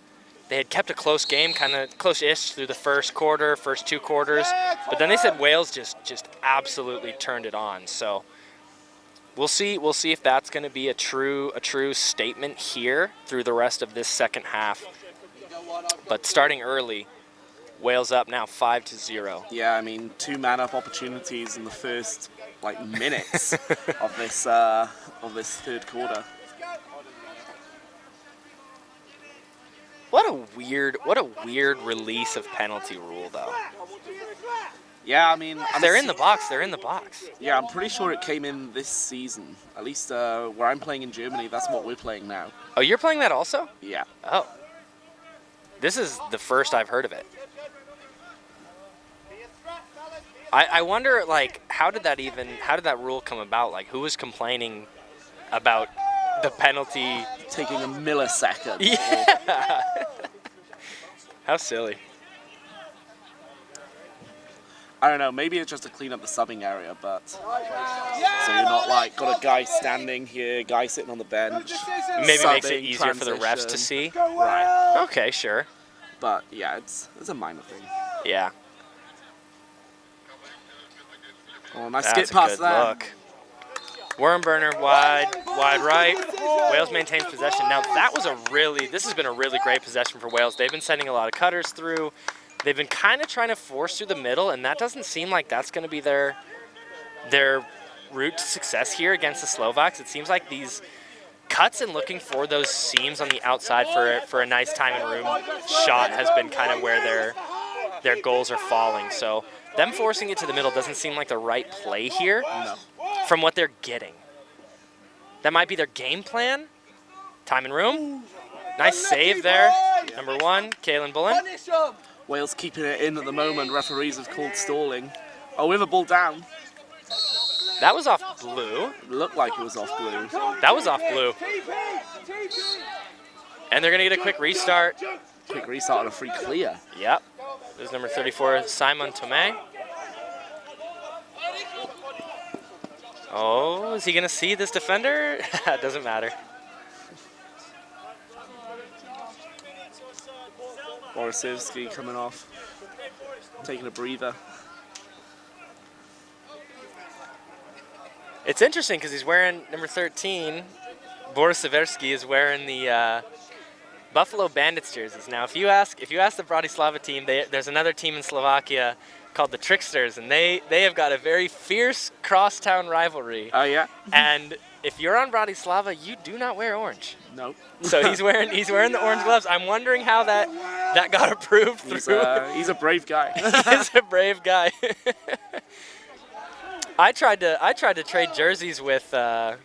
they had kept a close game, kind of close-ish through the first 2 quarters, but then they said Wales just absolutely turned it on. So we'll see if that's going to be a true statement here through the rest of this second half. But starting early, Wales up now 5-0. Yeah, I mean, 2 man-up opportunities in the first minutes of this third quarter. What a weird release of penalty rule, though. Yeah, I mean, they're in the box. They're in the box. Yeah, I'm pretty sure it came in this season. At least where I'm playing in Germany, that's what we're playing now. Oh, you're playing that also? Yeah. Oh. This is the first I've heard of it. I wonder, how did that rule come about? Who was complaining about the penalty taking a millisecond? Yeah. How silly. I don't know, maybe it's just to clean up the subbing area, but so you're not got a guy standing here, guy sitting on the bench. Maybe it makes it easier for the refs to see. Right. Okay, sure. But yeah, it's a minor thing. Yeah. Oh, nice skip past there. Look. Worm burner, wide right. Wales maintains possession. Now this has been a really great possession for Wales. They've been sending a lot of cutters through. They've been kind of trying to force through the middle, and that doesn't seem like that's going to be their route to success here against the Slovaks. It seems like these cuts and looking for those seams on the outside for a nice time and room shot has been kind of where their goals are falling. So them forcing it to the middle doesn't seem like the right play here from what they're getting. That might be their game plan. Time and room. Nice save there. Number 1, Kaelin Bullen. Wales keeping it in at the moment. Referees have called stalling. Oh, we have a ball down. That was off blue. It looked like it was off blue. That was off blue. And they're going to get a quick restart. Quick restart on a free clear. Yep. There's number 34, Simon Tomei. Oh, is he going to see this defender? It doesn't matter. Borisivsky coming off. Taking a breather. It's interesting because he's wearing number 13. Boris Seversky is wearing the Buffalo Bandits jerseys. Now, if you ask the Bratislava team, there's another team in Slovakia called the Tricksters, and they have got a very fierce crosstown rivalry. Oh yeah. And if you're on Bratislava, you do not wear orange. Nope. So he's wearing the orange gloves. I'm wondering how that got approved through. He's a brave guy. He's a brave guy. I tried to trade jerseys with Tomáš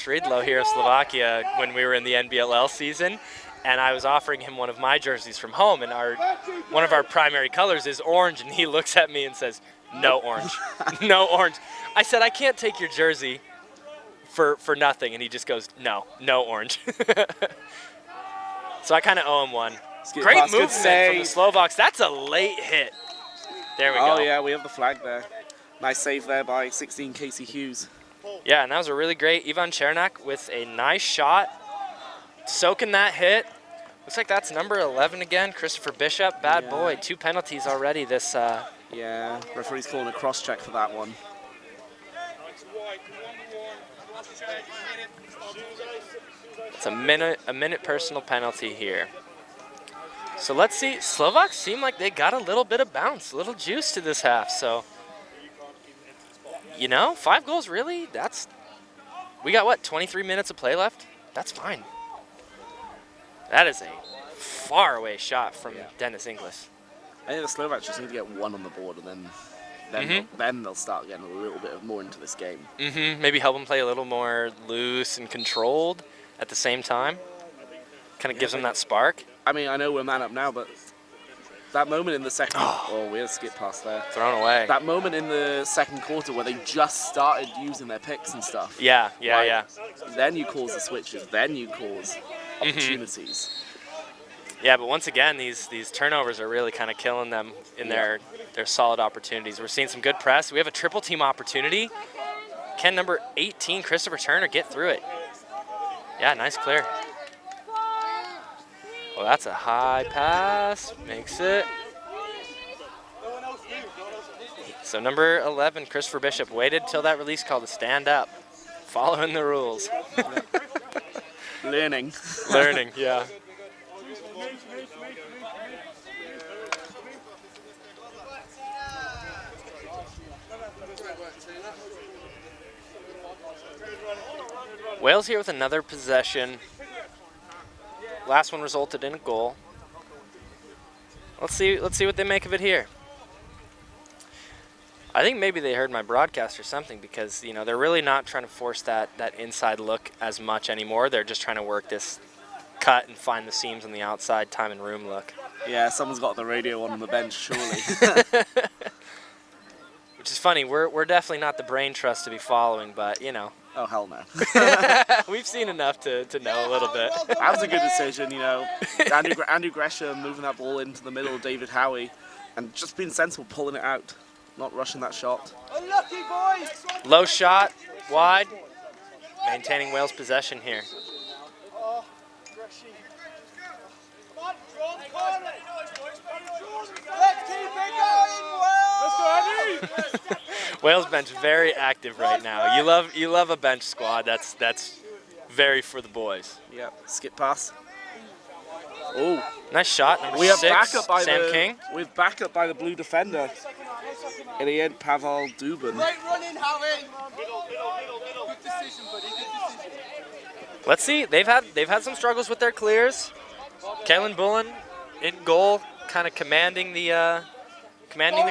Ridlo here of Slovakia when we were in the NBLL season, and I was offering him one of my jerseys from home, and one of our primary colors is orange, and he looks at me and says, "No orange, no orange." I said, "I can't take your jersey for nothing," and he just goes, "No orange." So I kind of owe him one. Great movement from the Slovaks. That's a late hit. There we go. Oh yeah, we have the flag there. Nice save there by 16 Casey Hughes. Yeah, and that was a really great Ivan Chernak with a nice shot. Soaking that hit. Looks like that's number 11 again, Christopher Bishop. Bad boy, 2 penalties already this... Yeah, referee's calling a cross-check for that one. It's a minute personal penalty here. So let's see. Slovaks seem like they got a little bit of bounce, a little juice to this half, so... 5 goals, really? We got, what, 23 minutes of play left? That's fine. That is a far-away shot from Dennis Inglis. I think the Slovaks just need to get 1 on the board, and then they'll start getting a little bit more into this game. Maybe help them play a little more loose and controlled at the same time. Kind of gives them that spark. I mean, I know we're man up now, but... That moment in the second... Oh, we'll skip past there. Thrown away. That moment in the second quarter where they just started using their picks and stuff. Yeah. Then you cause the switches. Then you cause opportunities. Yeah, but once again, these turnovers are really kind of killing them in their solid opportunities. We're seeing some good press. We have a triple team opportunity. Can number 18, Christopher Turner, get through it? Yeah, nice clear. Well, that's a high pass. Makes it. So number 11, Christopher Bishop, waited till that release call to stand up, following the rules. Learning, yeah. Wales here with another possession. Last one resulted in a goal. Let's see what they make of it here. I think maybe they heard my broadcast or something, because they're really not trying to force that inside look as much anymore. They're just trying to work this cut and find the seams on the outside, time and room look. Yeah, someone's got the radio on the bench, surely. Which is funny. We're definitely not the brain trust to be following, but Oh, hell no. We've seen enough to know a little bit. That was a good decision, Andrew Gresham moving that ball into the middle of David Howie and just being sensible, pulling it out, not rushing that shot. Unlucky, boys! Low shot, wide, maintaining Wales' possession here. Oh, Gresham. Let's keep it going, Wales! Let's go, Andy! Wales bench very active right now. You love a bench squad. That's very for the boys. Yep. Skip pass. Oh, Nice shot, number we are 6, backup by Sam the King. we're backup by the blue defender. In the end, Pavel Dubin. Great running, Harry. Good decision, buddy. Good decision. Let's see. They've had some struggles with their clears. Kalen Bullen in goal, kind of commanding the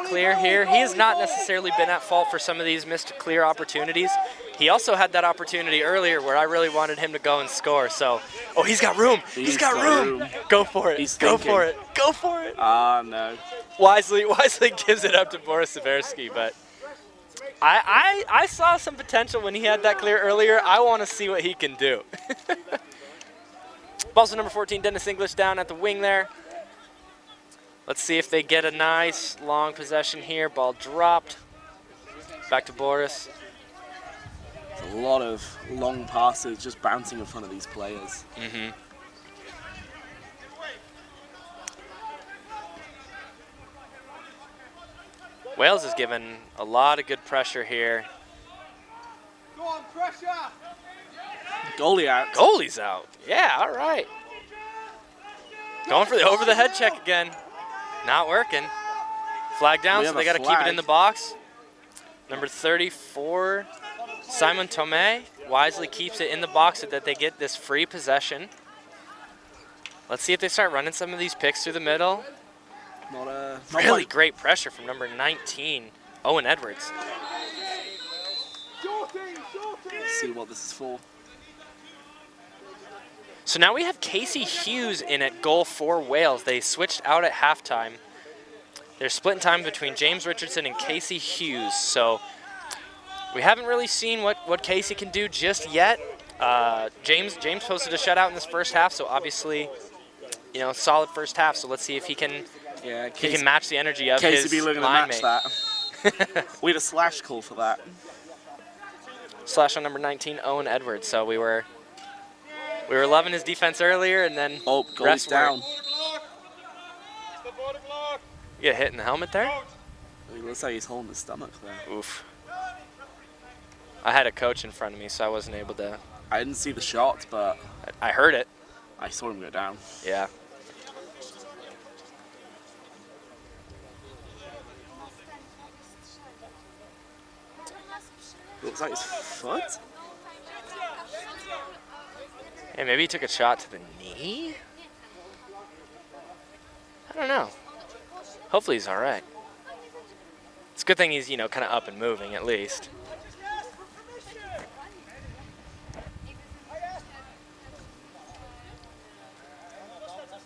clear here. He has not necessarily been at fault for some of these missed clear opportunities. He also had that opportunity earlier where I really wanted him to go and score. So, oh, he's got room. He's got room. Go for it. Go for it. Go for it. Ah, no. Wisely gives it up to Boris Seversky, but I saw some potential when he had that clear earlier. I want to see what he can do. Ball's to number 14, Dennis English down at the wing there. Let's see if they get a nice long possession here. Ball dropped. Back to Boris. A lot of long passes just bouncing in front of these players. Mm-hmm. Wales has given a lot of good pressure here. Go on, pressure. Goalie out. Goalie's out. Yeah, all right. Going for the over-the-head check again. Not working. Flag down, so they got to keep it in the box. Number 34, Simon Tomei, wisely keeps it in the box so that they get this free possession. Let's see if they start running some of these picks through the middle. Really great pressure from number 19, Owen Edwards. Let's see what this is for. So now we have Casey Hughes in at goal for Wales. They switched out at halftime. They're splitting time between James Richardson and Casey Hughes. So we haven't really seen what Casey can do just yet. James posted a shutout in this first half, so obviously, you know, solid first half. So let's see if he can match the energy of Casey his be looking to match line mate. that. We had a slash call for that. Slash on number 19, Owen Edwards. So we were loving his defense earlier, and then goalie's down. You get hit in the helmet there? It looks like he's holding his stomach there. Oof. I had a coach in front of me, so I wasn't able to. I didn't see the shot, but I heard it. I saw him go down. Yeah. Looks like his foot. Hey, maybe he took a shot to the knee? I don't know. Hopefully he's all right. It's a good thing he's, you know, kind of up and moving at least.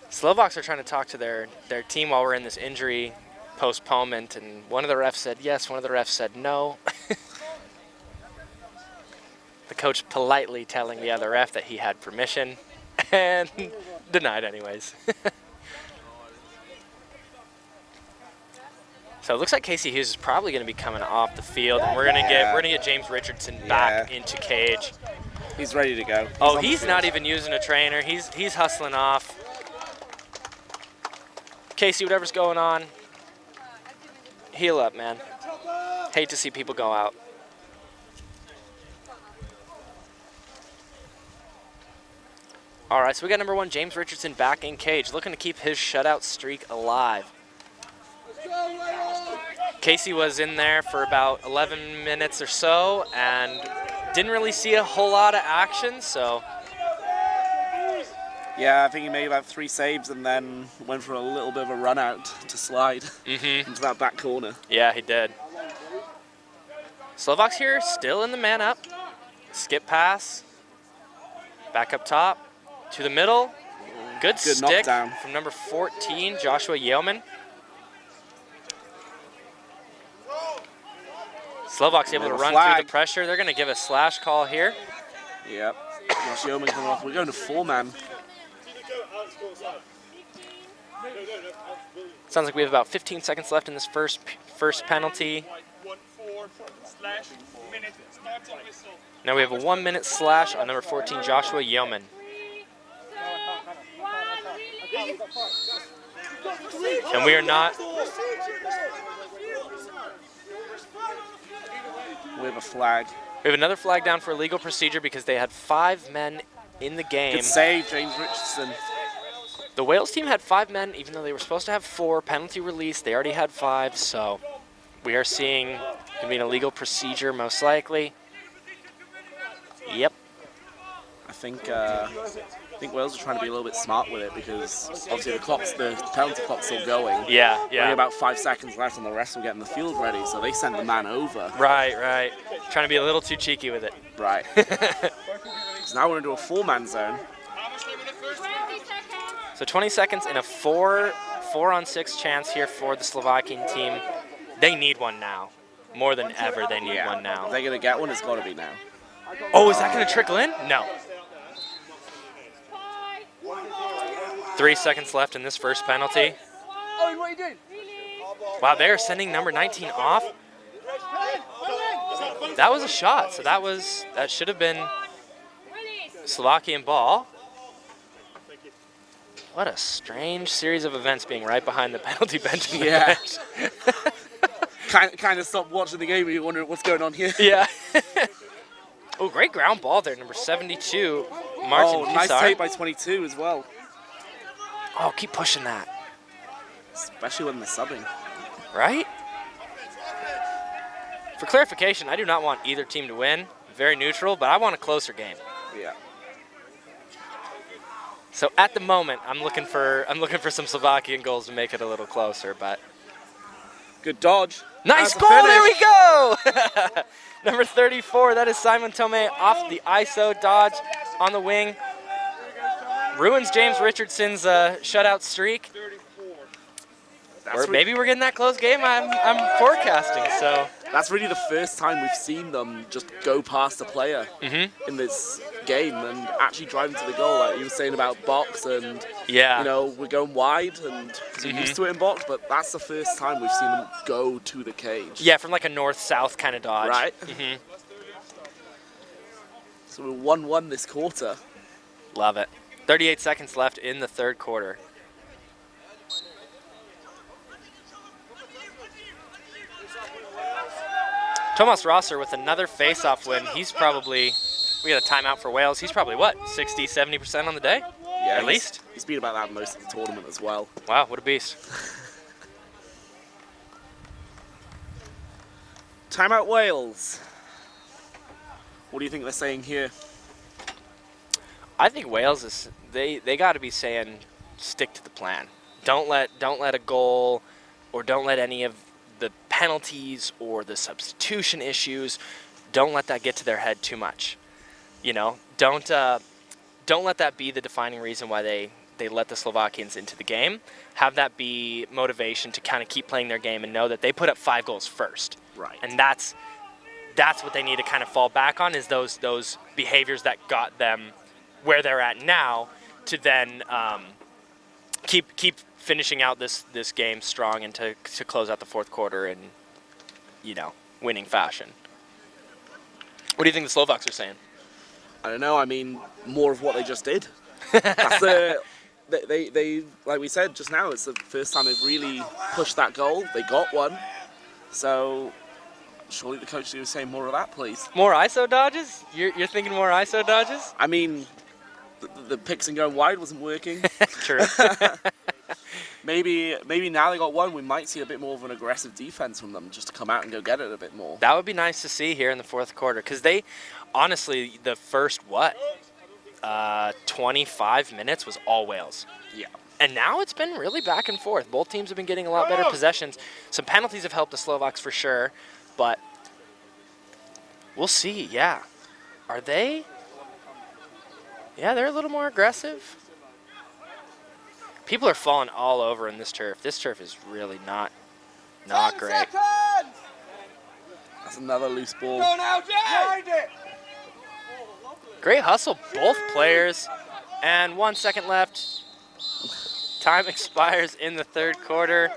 Slovaks are trying to talk to their team while we're in this injury postponement, and one of the refs said yes, one of the refs said no. The coach politely telling the other ref that he had permission and denied anyways. So it looks like Casey Hughes is probably going to be coming off the field, and we're gonna get James Richardson back into cage. He's ready to go. He's not even using a trainer. He's hustling off. Casey, whatever's going on, heal up, man. Hate to see people go out. All right, so we got number 1, James Richardson, back in cage, looking to keep his shutout streak alive. Casey was in there for about 11 minutes or so and didn't really see a whole lot of action, so. Yeah, I think he made about 3 saves and then went for a little bit of a run out to slide into that back corner. Yeah, he did. Slovaks here still in the man up. Skip pass. Back up top. To the middle. Good stick knockdown from number 14, Joshua Yeoman. Slovaks able to run through the pressure. They're going to give a slash call here. Yep. Josh Yeoman coming off. We're going to 4-man. Sounds like we have about 15 seconds left in this first penalty. Now we have a 1-minute slash on number 14, Joshua Yeoman. And we are not. We have a flag. We have another flag down for illegal procedure because they had 5 men in the game. Good save, James Richardson. The Wales team had 5 men, even though they were supposed to have 4. Penalty release, they already had 5, so we are seeing going to be an illegal procedure most likely. Yep. I think Wales are trying to be a little bit smart with it because obviously the penalty clock's still going. Yeah, Only yeah. about 5 seconds left and the rest will get in the field ready, so they send the man over. Right, right. Trying to be a little too cheeky with it. Right. So now we're into a 4-man zone. So 20 seconds in a 4-on-6 chance here for the Slovakian team. They need one now. More than ever, they need one now. If they're going to get one, it's got to be now. Oh, is that going to trickle in? No. 3 seconds left in this first penalty. Wow, they're sending number 19 off. That was a shot, so that should have been Slovakian ball. What a strange series of events being right behind the penalty bench in the bench. Kind of stopped watching the game and you're wondering what's going on here. Yeah. Oh, great ground ball there, number 72, Martin Pisar. Nice take by 22 as well. Oh, keep pushing that. Especially when they're subbing. Right? For clarification, I do not want either team to win. Very neutral, but I want a closer game. Yeah. So at the moment, I'm looking for some Slovakian goals to make it a little closer, but good dodge. Nice goal, there we go! Number 34, that is Simon Tomei off the ISO dodge on the wing. Ruins James Richardson's shutout streak. Or maybe we're getting that close game I'm forecasting, so. That's really the first time we've seen them just go past a player in this game and actually drive into the goal. Like you were saying about box and, you know, we're going wide and we're used to it in box, but that's the first time we've seen them go to the cage. Yeah, from like a north-south kind of dodge. Right. So we're 1-1 this quarter. Love it. 38 seconds left in the third quarter. Thomas Rosser with another face-off win. He's probably, we got a timeout for Wales. He's probably, what, 60, 70% on the day? Yeah, at least? He's been about that most of the tournament as well. Wow, what a beast. Timeout Wales. What do you think they're saying here? I think Wales is, they got to be saying, stick to the plan. Don't let a goal or don't let any of the penalties or the substitution issues, don't let that get to their head too much. You know, don't let that be the defining reason why they let the Slovakians into the game. Have that be motivation to kind of keep playing their game and know that they put up 5 goals first. Right. And that's what they need to kind of fall back on, is those behaviors that got them where they're at now, to then keep finishing out this game strong and to close out the fourth quarter in, you know, winning fashion. What do you think the Slovaks are saying? I don't know. I mean, more of what they just did. That's they like we said just now, it's the first time they've really pushed that goal. They got one. So surely the coach is saying more of that, please. More ISO dodges? You're thinking more ISO dodges? I mean, the picks and going wide wasn't working. True. Maybe now they got one, we might see a bit more of an aggressive defense from them, just to come out and go get it a bit more. That would be nice to see here in the fourth quarter, because they, honestly, the first, 25 minutes was all Wales. Yeah. And now it's been really back and forth. Both teams have been getting a lot better possessions. Some penalties have helped the Slovaks for sure, but we'll see, yeah. Are they? Yeah, they're a little more aggressive. People are falling all over in this turf. This turf is really not great. That's another loose ball. Go now, Jay! Great hustle, both players. And 1 second left. Time expires in the third quarter.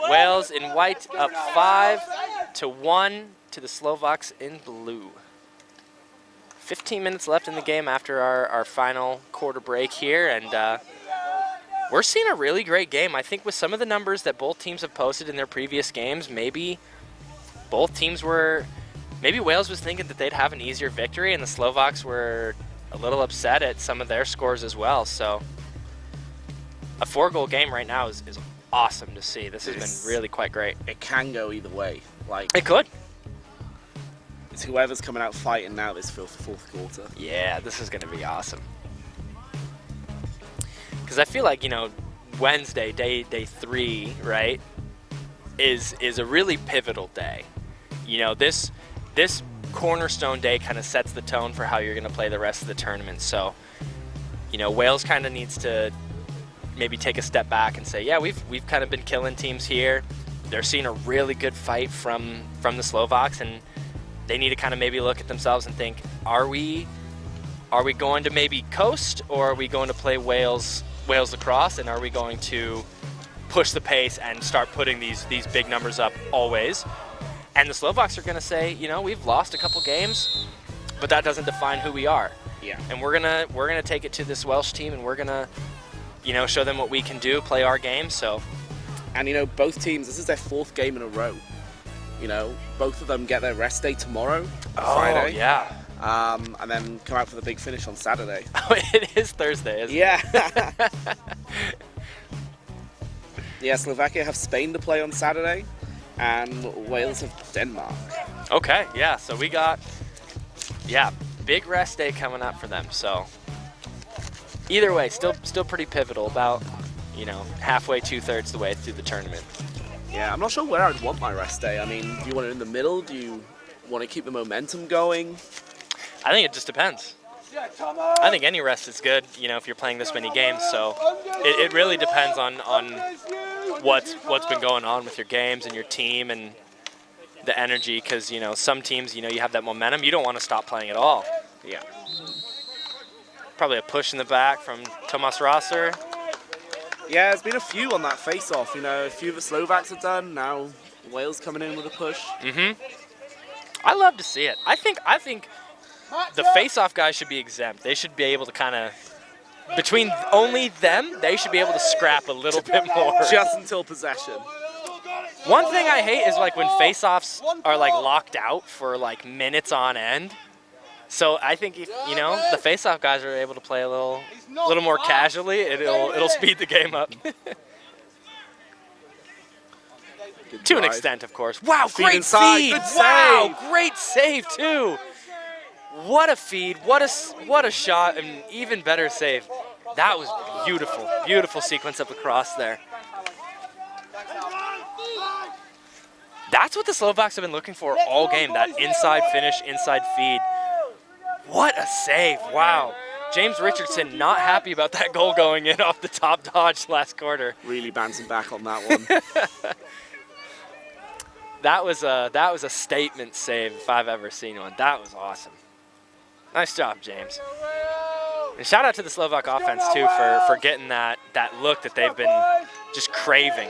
Wales in white up 5-1 to the Slovaks in blue. 15 minutes left in the game after our final quarter break here, and we're seeing a really great game. I think with some of the numbers that both teams have posted in their previous games, maybe both teams were maybe Wales was thinking that they'd have an easier victory, and the Slovaks were a little upset at some of their scores as well. So a 4-goal game right now is awesome to see. This has been really quite great. It can go either way. Like, It could. it's whoever's coming out fighting now this fourth quarter. Yeah, this is going to be awesome. Because I feel like, Wednesday, day 3, right, is a really pivotal day. This cornerstone day kind of sets the tone for how you're going to play the rest of the tournament. So, Wales kind of needs to maybe take a step back and say, yeah, we've kind of been killing teams here. They're seeing a really good fight from the Slovaks, and they need to kind of maybe look at themselves and think, are we going to maybe coast, or are we going to play Wales lacrosse, and are we going to push the pace and start putting these big numbers up always? And the Slovaks are going to say, we've lost a couple games, but that doesn't define who we are. Yeah. And we're gonna take it to this Welsh team, and we're gonna, show them what we can do, play our game. So, And both teams, this is their 4th game in a row. Both of them get their rest day tomorrow, Friday. Yeah. And then come out for the big finish on Saturday. Oh, it is Thursday, isn't Yeah. Yeah, Slovakia have Spain to play on Saturday, and Wales have Denmark. it? Okay, yeah. So we got, big rest day coming up for them. So either way, still pretty pivotal. About, halfway, 2/3 the way through the tournament. Yeah, I'm not sure where I'd want my rest day. I mean, do you want it in the middle? Do you want to keep the momentum going? I think it just depends. I think any rest is good, if you're playing this many games. So it really depends on what's been going on with your games and your team and the energy. Because some teams, you have that momentum. You don't want to stop playing at all. Yeah. Probably a push in the back from Tomas Rosser. Yeah, there's been a few on that face-off. A few of the Slovaks are done. Now Wales coming in with a push. I love to see it. I think the face-off guys should be exempt. They should be able to kind of, between only them, they should be able to scrap a little bit more. Just until possession. One thing I hate is like when face-offs are like locked out for like minutes on end. So I think if the face-off guys are able to play a little more casually, it'll speed the game up. To an extent, of course. Wow, great inside. feed! Good Wow, save. great save too. What a feed! What a shot! And even better save. That was beautiful. Beautiful sequence up across there. That's what the Slovaks have been looking for all game. That inside finish, inside feed. What a save! Wow. James Richardson not happy about that goal going in off the top dodge last quarter. Really bouncing back on that one. That was a statement save if I've ever seen one. That was awesome. Nice job, James. And shout out to the Slovak offense too for getting that look that they've been just craving.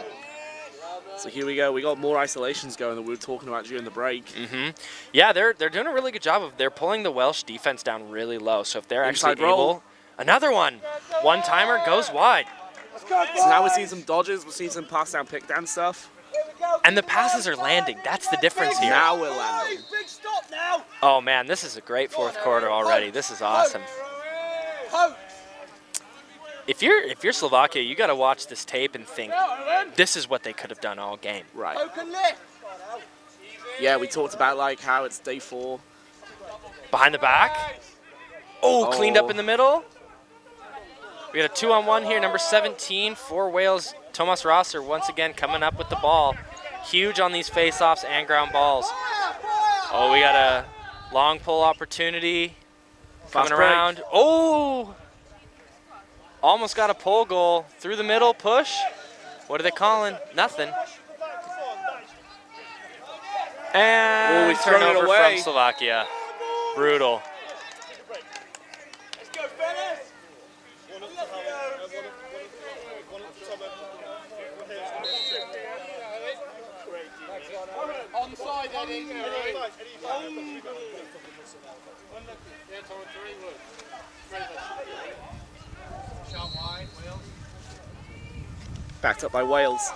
So here we go. We got more isolations going that we were talking about during the break. Yeah, they're doing a really good job they're pulling the Welsh defense down really low. So if they're Inside actually roll. able, another one-timer goes wide. So now we're seeing some dodges. We're seeing some pass down, pick down stuff. And the passes are landing. That's the difference here. Now we're landing. Big stop now. Oh man, this is a great 4th quarter already. This is awesome. If you're Slovakia, you got to watch this tape and think this is what they could have done all game. Right. Open lift. Yeah, we talked about like how it's day 4. Behind the back. Oh, cleaned up in the middle. We got a 2-on-1 here, number 17 for Wales. Tomas Rosser once again coming up with the ball. Huge on these face-offs and ground balls. Oh, we got a long pull opportunity coming around. Oh! Almost got a pull goal through the middle, push. What are they calling? Nothing. And we've thrown it turnover away. from Slovakia. Brutal. Let's go, fellas. Onside, Eddie. Backed up by Wales.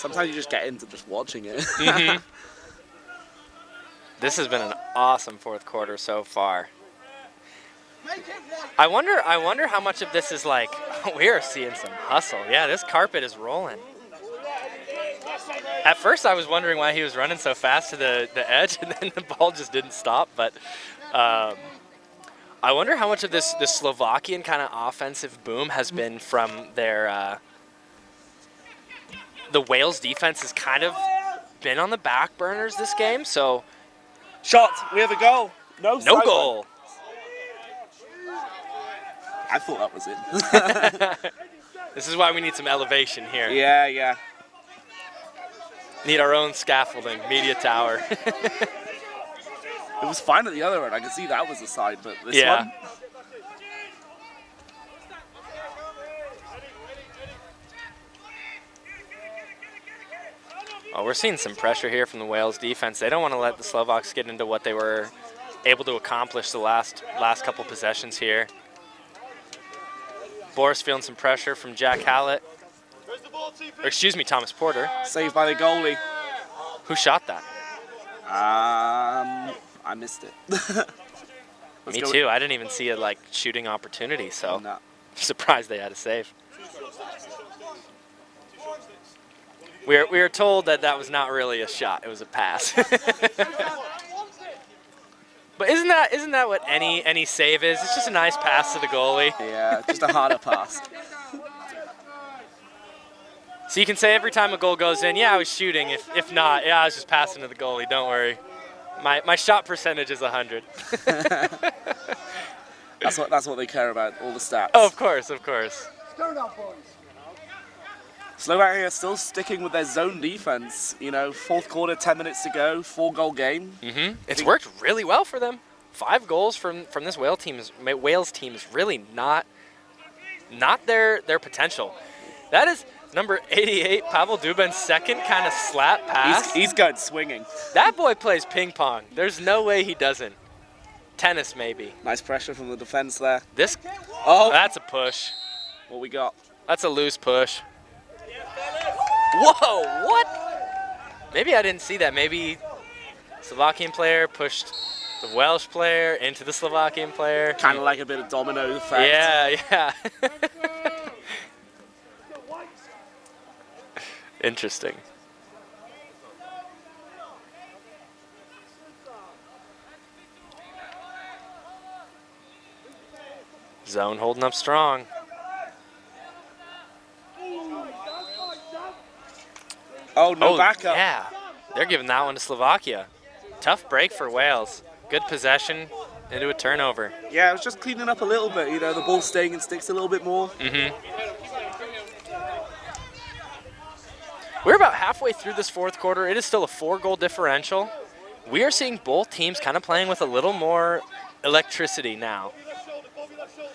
Sometimes you just get into just watching it. This has been an awesome fourth quarter so far. I wonder how much of this is like, we are seeing some hustle. Yeah, this carpet is rolling. At first I was wondering why he was running so fast to the edge, and then the ball just didn't stop. But I wonder how much of this Slovakian kind of offensive boom has been from their the Wales defense has kind of been on the back burners this game. So Shot. We have a goal. No goal. I thought that was it. This is why we need some elevation here. Yeah. Need our own scaffolding, media tower. It was fine at the other end. I can see that was a side, but this one. Oh, we're seeing some pressure here from the Wales defense. They don't want to let the Slovaks get into what they were able to accomplish the last couple possessions here. Boris feeling some pressure from Jack Hallett. Or excuse me, Thomas Porter. Saved by the goalie. Who shot that? I missed it. Me too. I didn't even see a shooting opportunity, so No. I'm surprised they had a save. We are told that was not really a shot; it was a pass. But isn't that what any save is? It's just a nice pass to the goalie. Yeah, just a harder pass. So you can say every time a goal goes in, yeah, I was shooting. If not, yeah, I was just passing to the goalie. Don't worry, my shot percentage is 100. That's what they care about. All the stats. Oh, of course. Slovakia still sticking with their zone defense. You know, fourth quarter, 10 minutes to go, 4-goal game. It's worked really well for them. 5 goals from this Wales team is really not their potential. That is number 88, Pavel Dubin's second kind of slap pass. He's good swinging. That boy plays ping pong. There's no way he doesn't. Tennis maybe. Nice pressure from the defense there. Oh, that's a push. What we got? That's a loose push. Whoa, what? Maybe I didn't see that. Maybe Slovakian player pushed the Welsh player into the Slovakian player. Kind of like a bit of domino effect. Yeah. Interesting. Zone holding up strong. Oh, no backup. Yeah, they're giving that one to Slovakia. Tough break for Wales. Good possession into a turnover. Yeah, it was just cleaning up a little bit. You know, the ball staying in sticks a little bit more. We're about halfway through this fourth quarter. It is still a 4-goal differential. We are seeing both teams kind of playing with a little more electricity now.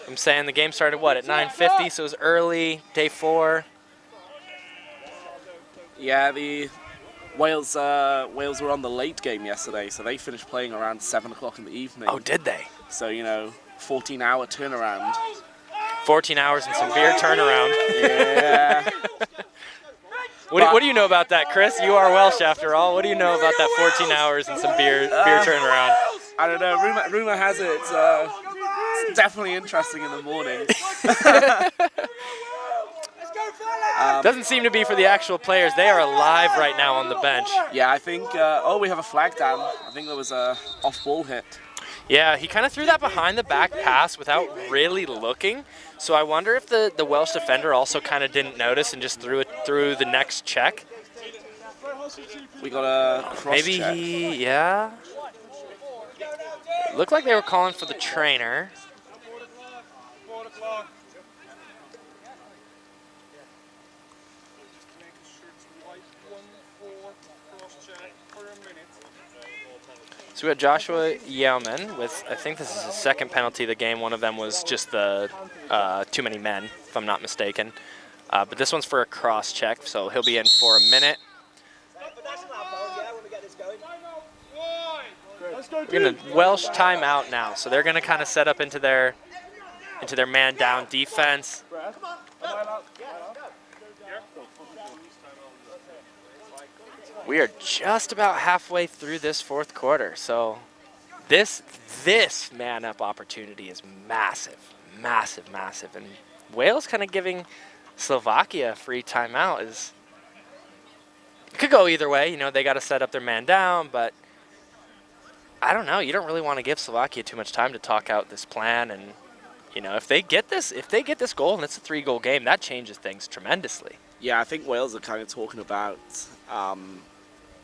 I'm saying the game started, at 9:50, so it was early, day 4. Yeah, the Wales were on the late game yesterday, so they finished playing around 7 o'clock in the evening. Oh, did they? So, 14-hour turnaround. 14 hours and some beer turnaround. Yeah. What do you know about that, Chris? You are Welsh after all. What do you know about that 14 hours and some beer turnaround? I don't know. Rumor has it it's definitely interesting in the morning. Doesn't seem to be for the actual players. They are alive right now on the bench. Yeah, I think, we have a flag down. I think there was a off-ball hit. Yeah, he kind of threw that behind the back pass without really looking. So I wonder if the Welsh defender also kind of didn't notice and just threw it through the next check. We got a cross check. Yeah. Looked like they were calling for the trainer. So we got Joshua Yeoman with, I think this is his second penalty of the game. One of them was just the too many men, if I'm not mistaken. But this one's for a cross check, so he'll be in for a minute. We're gonna Welsh timeout now, so they're gonna kind of set up into their man down defense. We are just about halfway through this fourth quarter, so this man-up opportunity is massive, massive, massive. And Wales kind of giving Slovakia a free timeout is it could go either way. You know, they got to set up their man down, but I don't know. You don't really want to give Slovakia too much time to talk out this plan. And you know, if they get this goal and it's a 3-goal game, that changes things tremendously. Yeah, I think Wales are kind of talking about.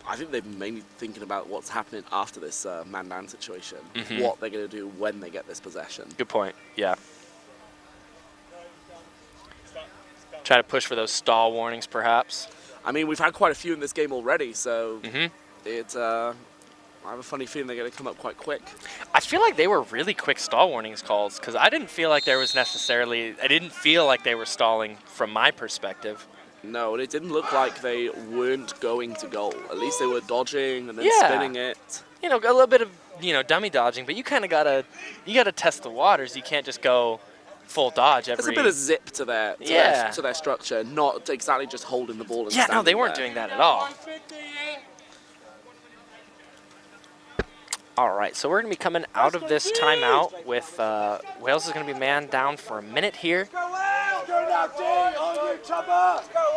I think they're mainly thinking about what's happening after this man-down situation. What they're going to do when they get this possession. Good point. Yeah. Try to push for those stall warnings, perhaps. I mean, we've had quite a few in this game already, so it's. I have a funny feeling they're going to come up quite quick. I feel like they were really quick stall warnings calls because I didn't feel like there was necessarily. I didn't feel like they were stalling from my perspective. No, it didn't look like they weren't going to goal. At least they were dodging and then spinning it. You know, a little bit of dummy dodging, but you kind of gotta test the waters. You can't just go full dodge every. There's a bit of zip to their structure, not exactly just holding the ball. And yeah, no, they weren't doing that at all. All right, so we're going to be coming out of this timeout with Wales is going to be man down for a minute here.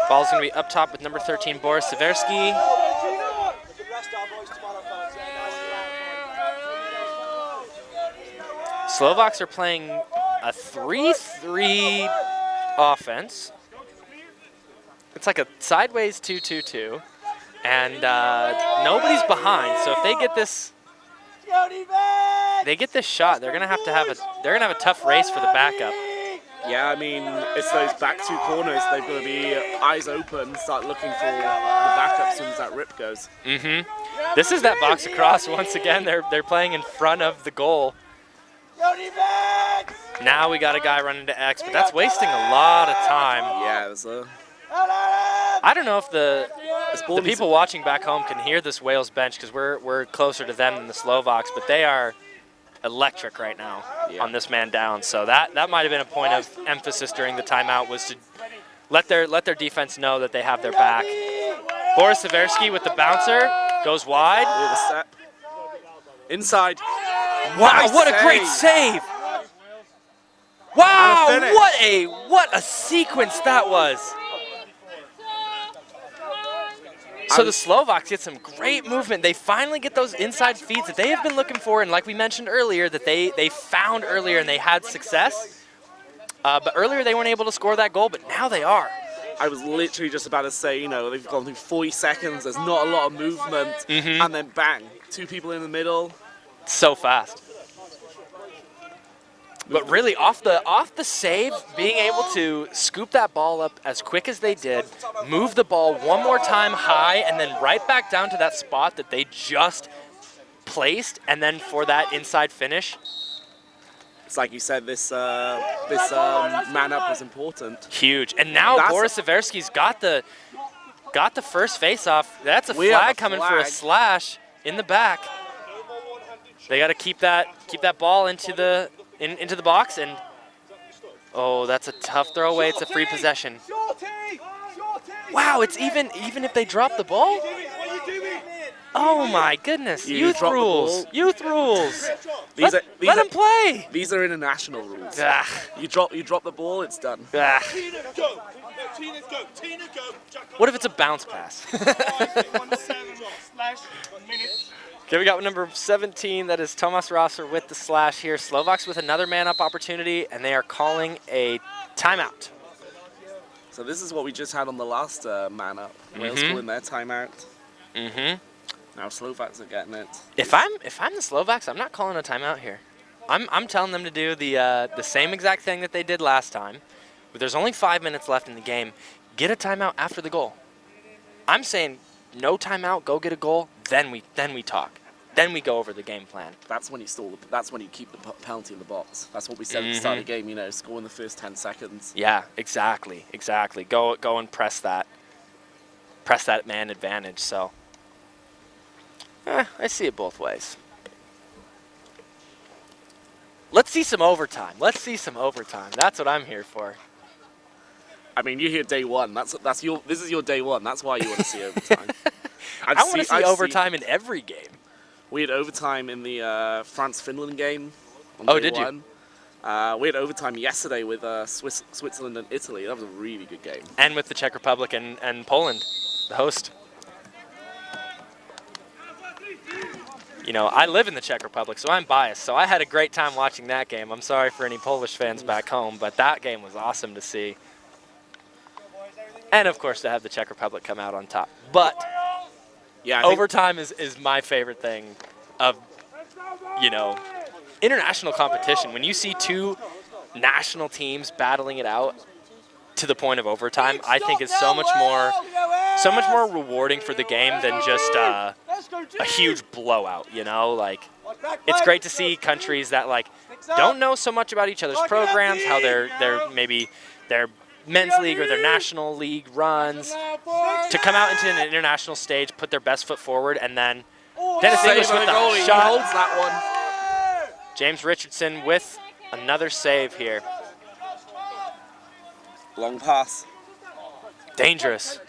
Ball's going to be up top with number 13, Boris Seversky. Slovaks are playing a 3-3 offense. It's like a sideways 2-2-2, and nobody's behind. So if they get this shot, they're gonna have a tough race for the backup. Yeah, I mean, it's those back two corners. They've got to be eyes open, start looking for the backup as soon as that rip goes. This is that box across once again. They're playing in front of the goal. Now we got a guy running to X, but that's wasting a lot of time. Yeah, there's a. I don't know if the people watching back home can hear this Wales bench because we're closer to them than the Slovaks, but they are electric right now on this man down. So that might have been a point of emphasis during the timeout, was to let their defense know that they have their back. Boris Seversky with the bouncer goes wide. With a step. Inside. Wow, nice what a great save! Wow, what a sequence that was. So the Slovaks get some great movement. They finally get those inside feeds that they have been looking for, and like we mentioned earlier, that they found earlier and they had success. But earlier they weren't able to score that goal, but now they are. I was literally just about to say, you know, they've gone through 40 seconds, there's not a lot of movement, and then bang, 2 people in the middle. So fast. But really, off the save, being able to scoop that ball up as quick as they did, move the ball one more time high, and then right back down to that spot that they just placed, and then for that inside finish. It's like you said, this man-up was important. Huge. And now Boris Seversky's got the first face-off. That's a flag coming for a slash in the back. They got to keep that ball into the box, and oh, that's a tough throw away. It's a free possession. Wow, it's even if they drop the ball. Oh my goodness! Youth rules. Youth rules. Let them play. These are international rules. You drop the ball, it's done. What if it's a bounce pass? Okay, we got number 17, that is Tomas Rosser with the slash here. Slovaks with another man-up opportunity, and they are calling a timeout. So this is what we just had on the last man-up. Wales calling their timeout. Now Slovaks are getting it. If I'm the Slovaks, I'm not calling a timeout here. I'm telling them to do the same exact thing that they did last time. But there's only 5 minutes left in the game. Get a timeout after the goal. I'm saying no timeout, go get a goal, then we talk. Then we go over the game plan. That's when you stall. That's when you keep the penalty in the box. That's what we said at the start of the game. You know, score in the first 10 seconds. Yeah, exactly. Go and press that man advantage. So, I see it both ways. Let's see some overtime. That's what I'm here for. I mean, you're here day one. This is your day one. That's why you want to see overtime. I want to see overtime in every game. We had overtime in the France-Finland game. Oh, did you? We had overtime yesterday with Switzerland and Italy. That was a really good game. And with the Czech Republic and Poland, the host. You know, I live in the Czech Republic, so I'm biased. So I had a great time watching that game. I'm sorry for any Polish fans back home, but that game was awesome to see. And, of course, to have the Czech Republic come out on top. But yeah, overtime is my favorite thing of, you know, international competition. When you see two national teams battling it out to the point of overtime, I think it's so much more rewarding for the game than just a huge blowout, you know? Like, it's great to see countries that, like, don't know so much about each other's programs, how maybe their men's league or their national league runs, to come out into an international stage, put their best foot forward, and then Dennis English with the goalie. shot. He holds that one. James Richardson with another save here. Long pass. Dangerous.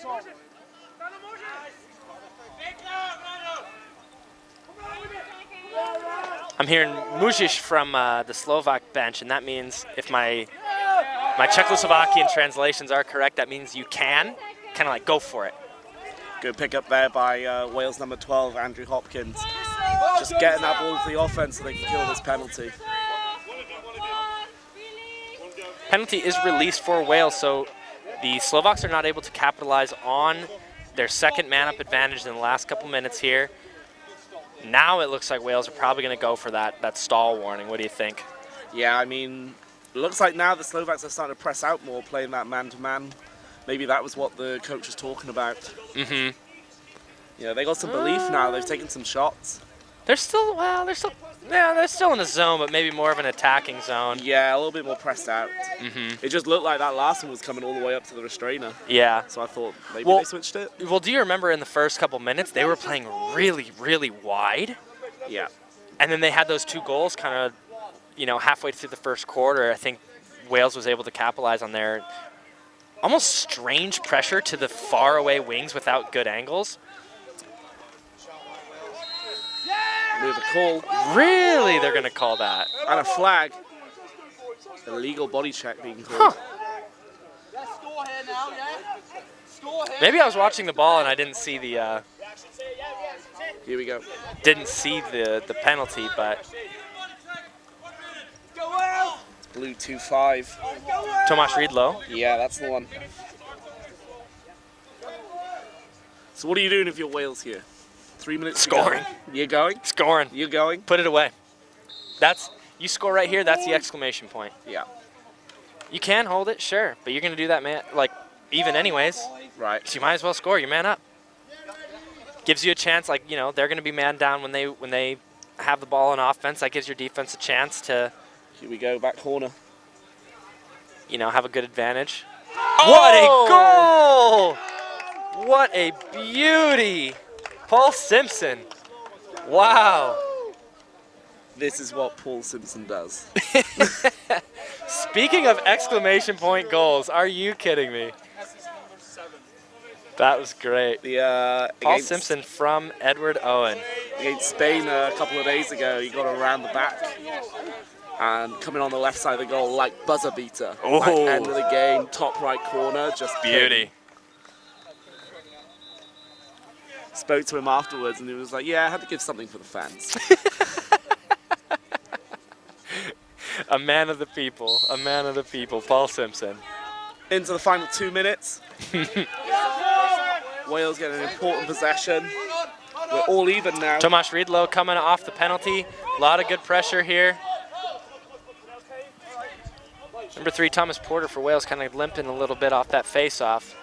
I'm hearing Mužiš from the Slovak bench, and that means if my Czechoslovakian translations are correct, that means you can kind of like go for it. Good pick up there by Wales number 12, Andrew Hopkins. Just getting that ball to the offense so they can kill this penalty. Penalty is released for Wales, so the Slovaks are not able to capitalize on their second man-up advantage in the last couple minutes here. Now it looks like Wales are probably going to go for that stall warning. What do you think? Yeah, I mean, it looks like now the Slovaks are starting to press out more, playing that man-to-man. Maybe that was what the coach was talking about. Mm-hmm. Yeah, they got some belief now. They've taken some shots. They're still in a zone, but maybe more of an attacking zone. Yeah, a little bit more pressed out. Mm-hmm. It just looked like that last one was coming all the way up to the restrainer. Yeah. So I thought maybe they switched it. Well, do you remember in the first couple minutes, they were playing really, really wide? Yeah. And then they had those two goals kind of, you know, halfway through the first quarter. I think Wales was able to capitalize on their almost strange pressure to the faraway wings without good angles. With a call. Really? They're going to call that? And a flag. Illegal body check being called. Maybe I was watching the ball and I didn't see the Here we go. didn't see the penalty, but It's blue 2-5. Tomáš Riedlo. Yeah, that's the one. So what are you doing if you're Wales here? 3 minutes to go. Scoring. You're going? Scoring. You're going? Put it away. You score right here, that's the exclamation point. Yeah. You can hold it, sure, but you're going to do that, man, like, even anyways. Right. So you might as well score. You're man up. Gives you a chance, like, you know, they're going to be man down when they have the ball on offense. That gives your defense a chance to, Here we go, back corner. you know, have a good advantage. Oh! What a goal! What a beauty! Paul Simpson. Wow. This is what Paul Simpson does. Speaking of exclamation point goals, are you kidding me? That was great. Paul Simpson from Edward Owen. Against Spain a couple of days ago, he got around the back and coming on the left side of the goal like buzzer beater. Oh. Like end of the game, top right corner, just Beauty. Spoke to him afterwards and he was like, yeah, I had to give something for the fans. A man of the people. A man of the people. Paul Simpson. Into the final 2 minutes. Wales get an important possession. We're all even now. Tomáš Riedlo coming off the penalty. A lot of good pressure here. Number 3, Thomas Porter for Wales, kind of limping a little bit off that face-off.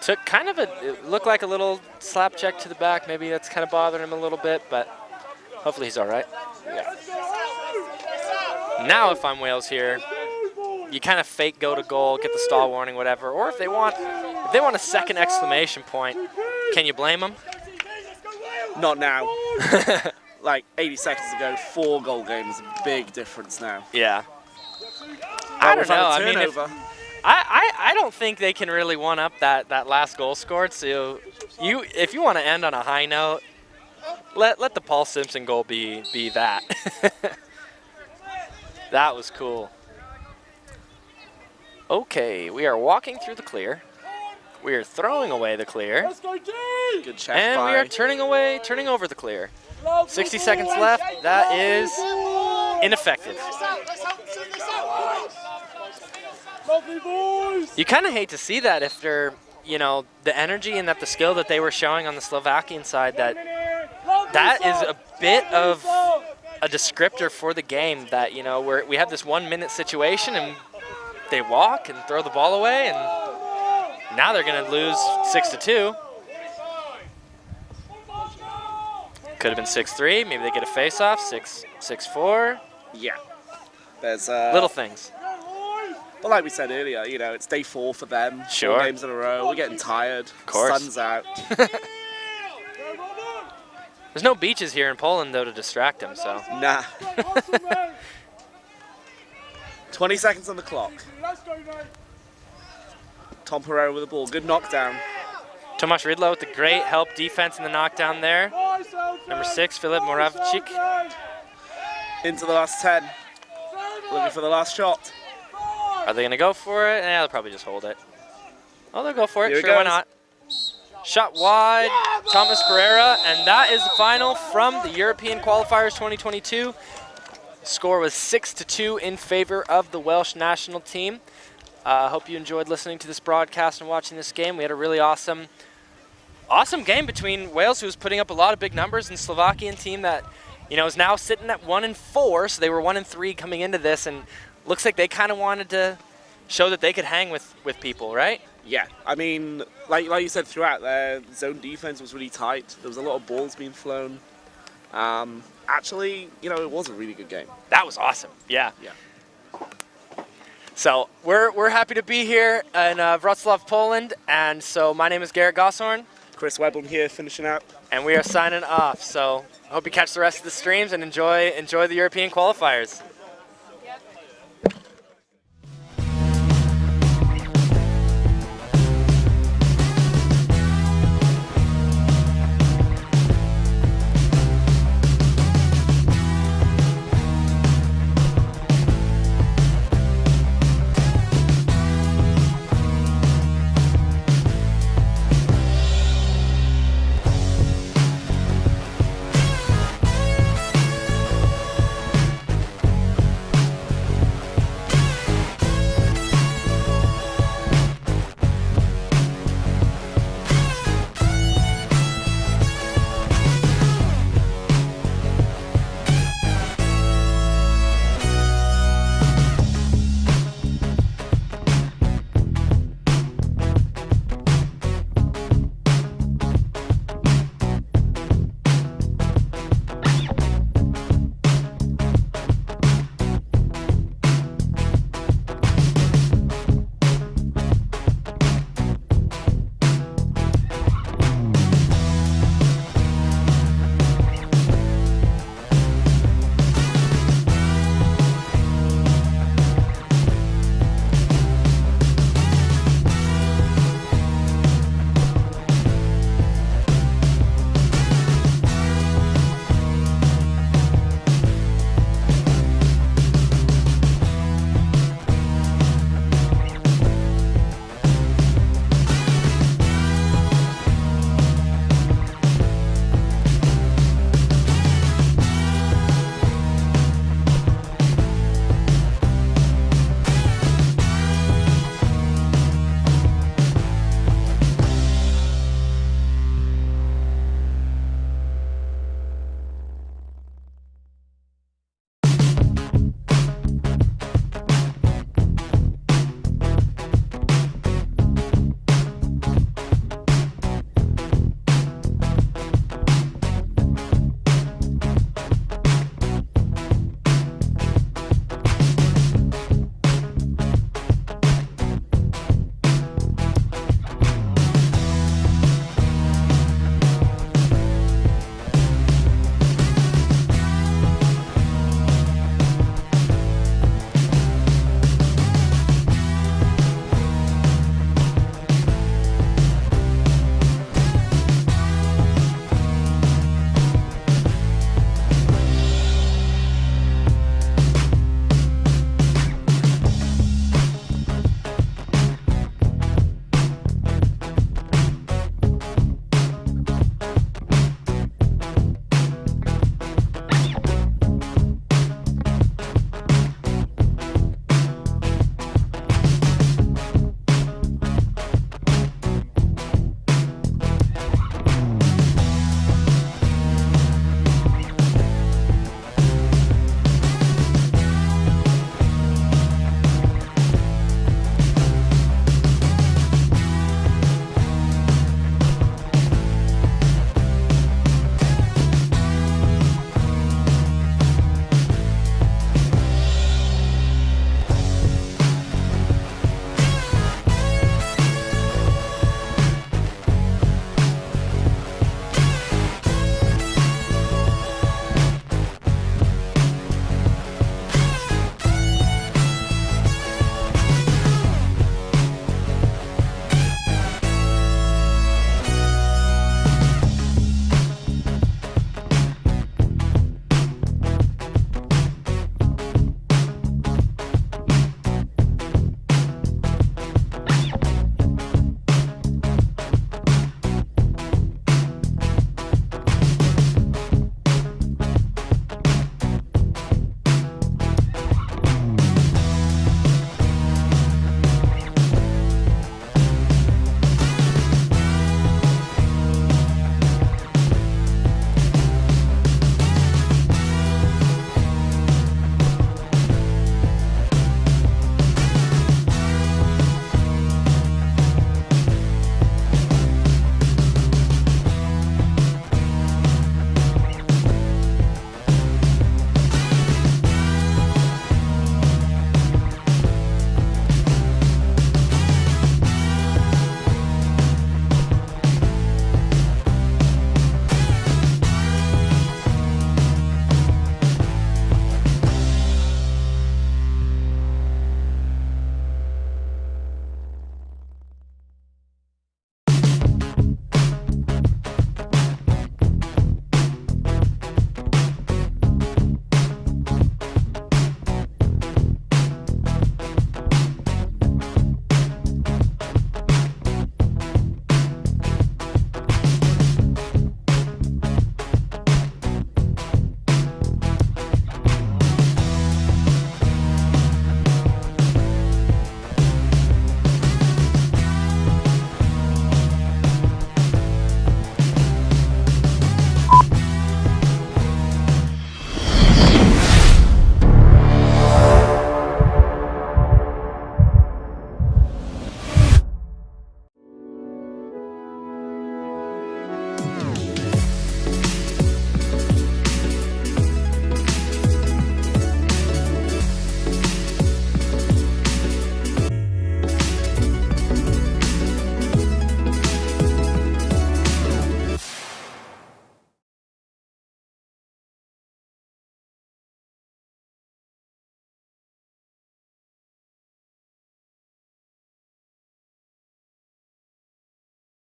Took kind of it looked like a little slap check to the back. Maybe that's kind of bothering him a little bit, but hopefully he's all right. Yeah. Now if I'm Wales here, you kind of fake go to goal, get the stall warning, whatever. Or if they want a second exclamation point, can you blame them? Not now. Like 80 seconds ago, 4-goal game is a big difference now. Yeah. I don't know. I mean, I don't think they can really one up that last goal scored. So if you want to end on a high note, let the Paul Simpson goal be that. That was cool. Okay, we are walking through the clear. We are throwing away the clear. Good check And by. we are turning over the clear. 60 seconds left. That is ineffective. You kind of hate to see that after, the energy and the skill that they were showing on the Slovakian side, that is a bit of a descriptor for the game, that, we have this 1 minute situation and they walk and throw the ball away, and now they're going to lose 6-2. Could have been 6-3. Maybe they get a face-off. 6-4. Yeah. There's little things. But like we said earlier, it's day 4 for them. Sure. 4 games in a row. We're getting tired. Of course. Sun's out. There's no beaches here in Poland, though, to distract them, so. Nah. 20 seconds on the clock. Tom Pereira with the ball. Good knockdown. Tomasz Rydlo with the great help defense in the knockdown there. Number 6, Filip Moravchik. Into the last 10. Looking for the last shot. Are they going to go for it? Yeah, they'll probably just hold it. Oh, they'll go for it. Here it Sure, why goes. not? Shot wide, Thomas Pereira, and that is the final from the European Qualifiers 2022. Score was 6-2 in favor of the Welsh national team. I hope you enjoyed listening to this broadcast and watching this game. We had a really awesome game between Wales, who was putting up a lot of big numbers, and Slovakian team that, is now sitting at 1-4. So they were 1-3 coming into this, and looks like they kind of wanted to show that they could hang with people, right? Yeah, I mean, like you said throughout, their zone defense was really tight. There was a lot of balls being flown. Actually, it was a really good game. That was awesome. Yeah. Yeah. So we're happy to be here in Wrocław, Poland, and so my name is Garrett Gosshorn, Chris Webblin here, finishing up. and we are signing off. So I hope you catch the rest of the streams and enjoy the European qualifiers.